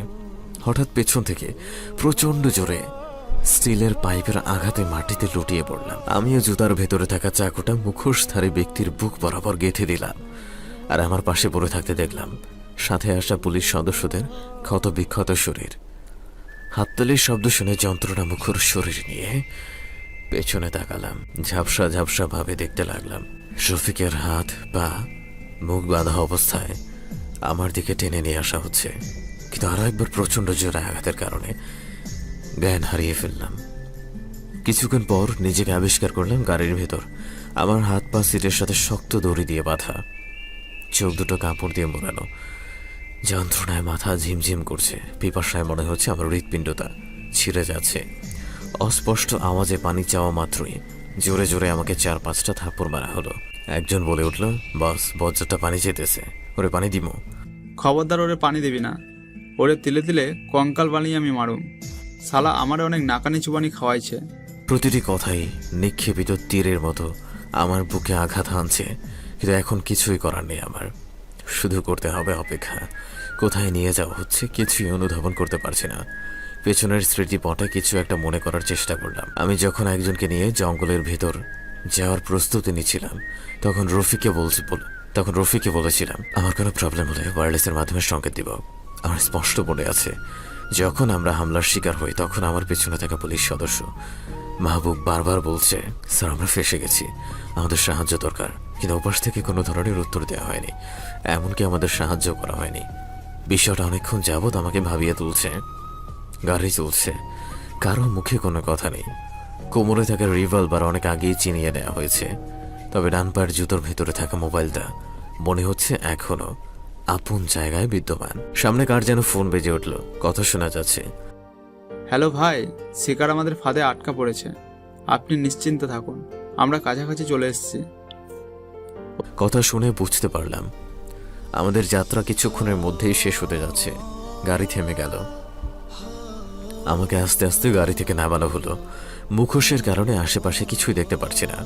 Speaker 1: হঠাৎ পেছন থেকে প্রচণ্ড জোরে স্টিলের পাইপের আঘাতে মাটিতে লুটিয়ে পড়লাম। আমিও জুতার ভেতরে থাকা চাকুটা মুখোশধারী ব্যক্তির বুক বরাবর গেঁথে দিলাম। আর আমার পাশে পড়ে থাকতে দেখলাম সাথে আসা পুলিশ সদস্যদের ক্ষতবিক্ষত শরীর। হাততালির শব্দ শুনে যন্ত্রণা মুখর শরীর নিয়ে পেছনে তাকালাম। ঝাপসা ঝাপসা ভাবে দেখতে লাগলাম রফিকের হাত পা মুখ বাঁধা অবস্থায় আমার দিকে টেনে নিয়ে আসা হচ্ছে। কিন্তু আরো একবার প্রচণ্ড জোরে আঘাতের কারণে জ্ঞান হারিয়ে ফেললাম। কিছুক্ষণ পর নিজেকে আবিষ্কার করলাম গাড়ির ভেতর। আমার হাত পা সিটের সাথে শক্ত দড়ি দিয়ে বাঁধা, চোখ দুটো কাপড় দিয়ে মোড়ানো। যন্ত্রণায় মাথা ঝিমঝিম করছে, পিপাসায় মনে হচ্ছে আমার হৃৎপিণ্ডটা ছিঁড়ে যাচ্ছে। অস্পষ্ট আওয়াজে পানি চাওয়া মাত্রই জোরে জোরে আমাকে 4-5টা থাপ্পড় মারা হলো। একজন বলে উঠল, বস, বজ্জারটা পানি চেতেছে, ওরে পানি দিমো?
Speaker 11: খবরদার ওরে পানি দিবি না, ওরে তিলে তিলে কঙ্কাল বানিয়ে আমি মারুম। শালা আমারে অনেক নাকানি চুবানি খাওয়াইছে।
Speaker 1: প্রতিটি কথাই নিক্ষেপিত তীরের মতো আমার বুকে আঘাত হানছে। কিন্তু এখন কিছুই করার নেই আমার, শুধু করতে হবে অপেক্ষা। কোথায় নিয়ে যাওয়া হচ্ছে কিছুই অনুধাবন করতে পারছি না। পেছনের স্মৃতিপটে কিছু একটা মনে করার চেষ্টা করলাম। আমি যখন একজনকে নিয়ে জঙ্গলের ভেতর যাওয়ার প্রস্তুতি নিচ্ছিলাম তখন রফিককে বলেছিলাম আমার কোনো প্রবলেম হলে ওয়্যারলেসের মাধ্যমে সংকেত দিব। আমার স্পষ্ট মনে আছে যখন আমরা হামলার শিকার হই তখন আমার পেছনে থাকা পুলিশ সদস্য মাহবুব বারবার বলছে, স্যার আমরা ফেঁসে গেছি, আমাদের সাহায্য দরকার। কিন্তু ওপাশ থেকে কোনো ধরনের উত্তর দেওয়া হয়নি, এমনকি আমাদের সাহায্য করা হয়নি। বিষয়টা অনেকক্ষণ যাবৎ আমাকে ভাবিয়ে তুলছে। গাড়ি চলছে, কারো মুখে কোনো কথা নেই। কোমরে থাকা রিভলভার অনেক আগেই চিনিয়ে নেওয়া হয়েছে। তবে ডান পায়ের জুতোর ভেতরে থাকা মোবাইলটা মনে হচ্ছে এখনো আপন জায়গায় বিদ্যমান। সামনে কার যেন ফোন বেজে উঠল, কথা শোনা যাচ্ছে।
Speaker 11: হ্যালো ভাই, শিকার আমাদের ফাঁদে আটকা পড়েছে, আপনি নিশ্চিন্ত থাকুন, আমরা কাছাকাছি চলে এসেছি।
Speaker 1: কথা শুনে বুঝতে পারলাম আমাদের যাত্রা কিছুক্ষণের মধ্যেই শেষ হতে যাচ্ছে। গাড়ি থেমে গেল। আমাকে আস্তে আস্তে গাড়ি থেকে নামানো হলো। মুখোশের কারণে আশেপাশে কিছুই দেখতে পারছি না,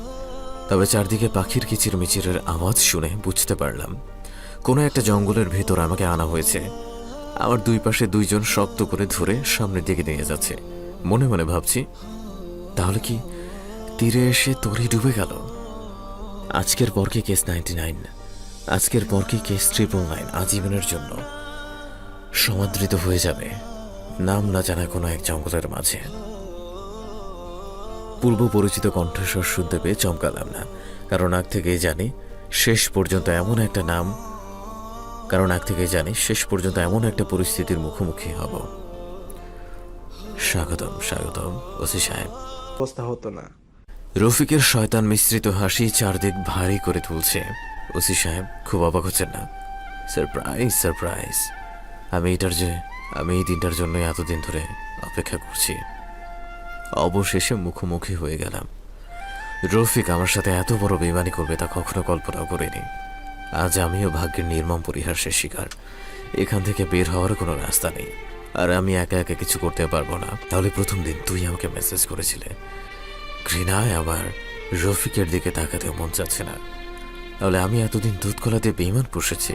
Speaker 1: তবে চারদিকে পাখির কিচিরমিচিরের আওয়াজ শুনে বুঝতে পারলাম কোনো একটা জঙ্গলের ভেতর আমাকে আনা হয়েছে। আমার দুই পাশে 2 জন শক্ত করে ধরে সামনের দিকে নিয়ে যাচ্ছে। মনে মনে ভাবছি, তাহলে কি তীরে এসে তরি ডুবে গেল। আজকের পর কি কেস 99, আজকের পর কি কেস 999 আজীবনের জন্য সমাদৃত হয়ে যাবে নাম না জানা কোনো এক জঙ্গলের মাঝে। পূর্ব পরিচিত কণ্ঠস্বর শুনতে পেয়ে চমকালাম না, কারণ আগ থেকেই জানি শেষ পর্যন্ত এমন একটা পরিস্থিতির মুখোমুখি হব। স্বাগতম স্বাগতম ওসি সাহেব।
Speaker 2: অবস্থা হতো না।
Speaker 1: রফিকের শয়তান মিশ্রিত হাসি চারদিক ভারী করে তুলছে। ওসি সাহেব খুব অবাক হচ্ছেন না? Surprise surprise. আমি এই দিনটার জন্য এতদিন ধরে অপেক্ষা করছি। অবশেষে মুখোমুখি হয়ে গেলাম। রফিক আমার সাথে এত বড় বেইমানি করবে তা কখনো কল্পনাও করিনি। আজ আমিও ভাগ্যের নির্মম পরিহাসের শিকার। এখান থেকে বের হওয়ার কোনো রাস্তা নেই, আর আমি একা একা কিছু করতে পারবো না। তাহলে প্রথম দিন তুই আমাকে মেসেজ করেছিলে, ঘৃণায় আমার রফিকের দিকে তাকাতেও মন চাচ্ছে না। তাহলে আমি এতদিন দুধ কলাতে বেইমান পুষেছি।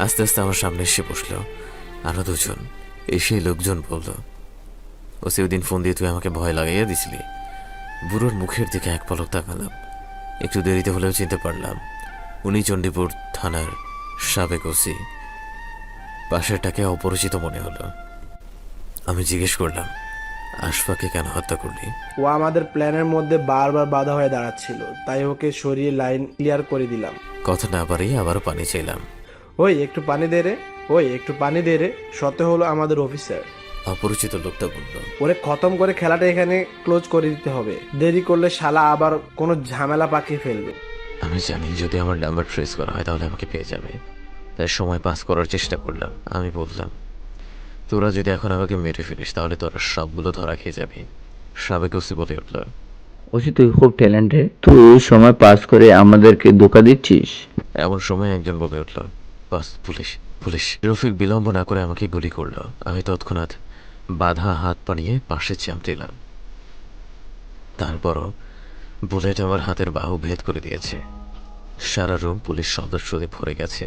Speaker 1: আস্তে আস্তে আমার সামনে এসে বসলো আরো দুজন। এসে লোকজন বলল, ও সেদিন ফোন দিয়ে তুই আমাকে ভয় লাগাইয়া দিছিলি। বুড়োর মুখের দিকে এক পলক তাকালাম। একটু দেরিতে হলেও চিনতে পারলাম উনি চণ্ডীপুর থানার সাবেক ওসি। পাশেরটাকে অপরিচিত মনে হলো। আমি জিজ্ঞেস করলাম, আশফাকে কেন হত্যা করলি?
Speaker 2: ও আমাদের প্ল্যানের মধ্যে বারবার বাধা হয়ে দাঁড়াচ্ছিল, তাই ওকে সরিয়ে লাইন ক্লিয়ার করে দিলাম।
Speaker 1: কথা না বাড়িয়ে আবারও পানি চাইলাম।
Speaker 2: ওই একটু পানি দে রে। সতে হলো আমাদের অফিসার।
Speaker 1: অপরিচিত লোকটা বলল,
Speaker 2: ওরে খতম করে খেলাটা এখানে ক্লোজ করে দিতে হবে। দেরি করলে শালা আবার কোনো ঝামেলা পাকিয়ে ফেলবে।
Speaker 1: আমি জানি যদি আমার নাম্বার ট্রেস করা হয় তাহলে আমাকে পেয়ে যাবে, তাই সময় পাস করার চেষ্টা করলাম। আমি বললাম, তোরা যদি এখন আমাকে মেরে ফেলিস তাহলে তোরা সবগুলো ধরা খেয়ে যাবি। সাবেক ওসি বলে উঠল,
Speaker 9: ওসি তুই খুব ট্যালেন্টেড, তুই সময় পাস করে আমাদেরকে ধোকা দিচ্ছিস।
Speaker 1: এমন সময় একজন বলে উঠল, বাস পুলিশ পুলিশ। রফিক বিলম্ব না করে আমাকে গুলি করলো। আমি তৎক্ষণাৎ বাধা হাত পানিয়ে পাশে চাপ দিলাম। তারপরও বুলেট আমার হাতের বাহু ভেদ করে দিয়েছে। সারা রুম পুলিশ সদস্যদের ভরে গেছে।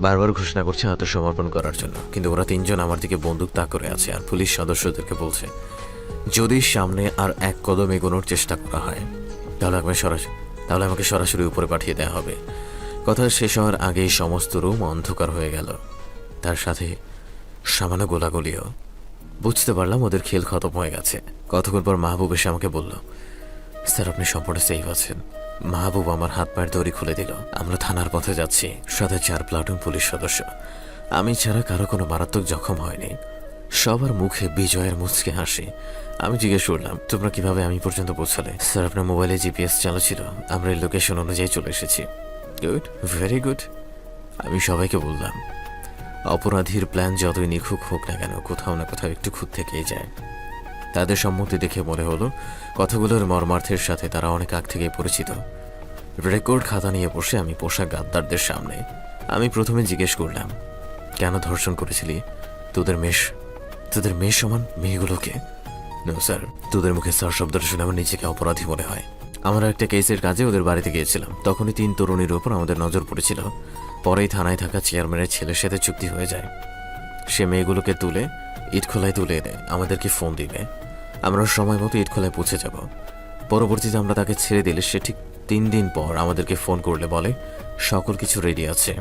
Speaker 1: বারবার ঘোষণা করছে আত্মসমর্পণ করার জন্য, কিন্তু ওরা তিনজন আমার দিকে বন্দুক তাক করে আছে আর পুলিশ সদস্যদেরকে বলছে যদি সামনে আর এক কদম এগোনোর চেষ্টা করা হয় তাহলে আমাকে সরাসরি উপরে পাঠিয়ে দেওয়া হবে। কথা শেষ হওয়ার আগেই সমস্ত রুম অন্ধকার হয়ে গেল, তার সাথে সামান্য গোলাগুলিও। বুঝতে পারলাম ওদের খেল খতম হয়ে গেছে। কতক্ষণ পর মাহবুব এসে আমাকে বলল, স্যার আপনি সম্পূর্ণ সেফ আছেন। মাহবুব আমার হাত পায়ের দড়ি খুলে দিল। আমরা থানার পথে যাচ্ছি, সাথে 4 প্লাটুন পুলিশ সদস্য। আমি ছাড়া কারো কোনো মারাত্মক জখম হয়নি। সবার মুখে বিজয়ের মুচকে হাসি। আমি জিজ্ঞেস করলাম, তোমরা কিভাবে আমি পর্যন্ত পৌঁছালে? স্যার আপনার মোবাইলে জিপিএস চালু ছিল, আমরা এই লোকেশন অনুযায়ী চলে এসেছি। Good, very good. আমি সবাইকে বললাম, অপরাধীর প্ল্যান যতই নিখুঁত হোক না কেন কোথাও না কোথাও একটু খুঁত থেকেই যায়। তাদের সম্মতি দেখে মনে হলো কথাগুলোর মর্মার্থের সাথে তারা অনেক আগ থেকেই পরিচিত। রেকর্ড খাতা নিয়ে বসে আমি পোশাক গাদ্দারদের সামনে। আমি প্রথমে জিজ্ঞেস করলাম, কেন ধর্ষণ করেছিলি? তোদের মেষ সমান মেয়েগুলোকে? No sir. তোদের মুখে স্যার শব্দটা শুনে আমার নিজেকে অপরাধী মনে হয়। আমরা একটা কেসের কাজে ওদের বাড়িতে গিয়েছিলাম, তখনই 3 তরুণীর উপর আমাদের নজর পড়েছিল। পরেই থানায় থাকা চেয়ারম্যানের ছেলের সাথে চুক্তি হয়ে যায়। সে মেয়েগুলোকে তুলে ইটখোলায় তুলে এনে আমাদেরকে ফোন দিবে। আমরা সময় মতো ইটখোলায় পৌঁছে যাব। পরবর্তীতে আমরা তাকে ছেড়ে দিলে সে ঠিক 3 দিন পর আমাদেরকে ফোন করলে বলে সকল কিছু রেডি আছে,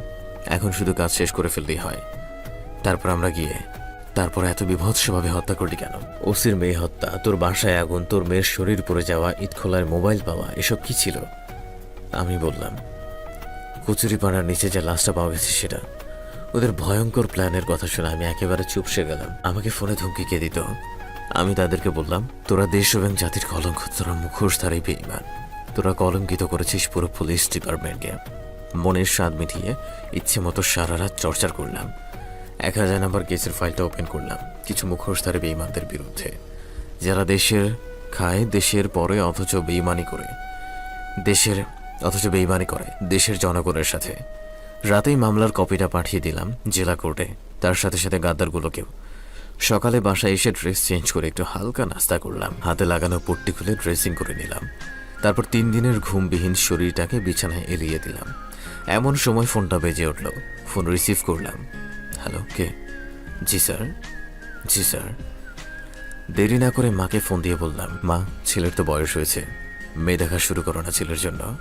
Speaker 1: এখন শুধু কাজ শেষ করে ফেললেই হয়। তারপর এত বিভৎসভাবে হত্যা করলি কেন? ওসির মেয়ে হত্যা, তোর বাসায় আগুন, তোর মেয়ের শরীর পড়ে যাওয়া, ইটখোলার মোবাইল পাওয়া, এসব কি ছিল? আমি বললাম, কচুরিপাড়ার নিচে যে লাশটা পাওয়া গেছে সেটা। ওদের ভয়ঙ্কর প্ল্যানের কথা শুনে আমি একেবারে চুপসে গেলাম। আমাকে ফোনে ধমকি কে দিত? আমি তাদেরকে বললাম, তোরা দেশ এবং জাতির কলঙ্ক, তোরা মুখোশধারী বেঈমান, তোরা কলঙ্কিত করেছিস পুরো পুলিশ ডিপার্টমেন্টকে। মনের স্বাদ মিটিয়ে ইচ্ছে মতো সারা রাত চর্চা করলাম। 1000 নম্বর কেসের ফাইলটা ওপেন করলাম কিছু মুখোশধারী বেঈমানদের বিরুদ্ধে, যারা দেশের খায় দেশের পরে অথচ বেঈমানি করে দেশের জনগণের সাথে। রাতেই মামলার কপিটা পাঠিয়ে দিলাম জেলা কোর্টে, তার সাথে সাথে গাদ্দারগুলোকেও। সকালে বাসায় এসে ড্রেস চেঞ্জ করে একটু হালকা নাস্তা করলাম, হাতে লাগানো পট্টি খুলে ড্রেসিং করে নিলাম। তারপর 3 দিনের ঘুমবিহীন শরীরটাকে বিছানায় এলিয়ে দিলাম। এমন সময় ফোনটা বেজে উঠল। ফোন রিসিভ করলাম। হ্যালো, কে? জি স্যার। দেরি না করে মাকে ফোন দিয়ে বললাম, মা ছেলের তো বয়স হয়েছে, মেয়ে দেখা শুরু করো না ছেলের জন্য।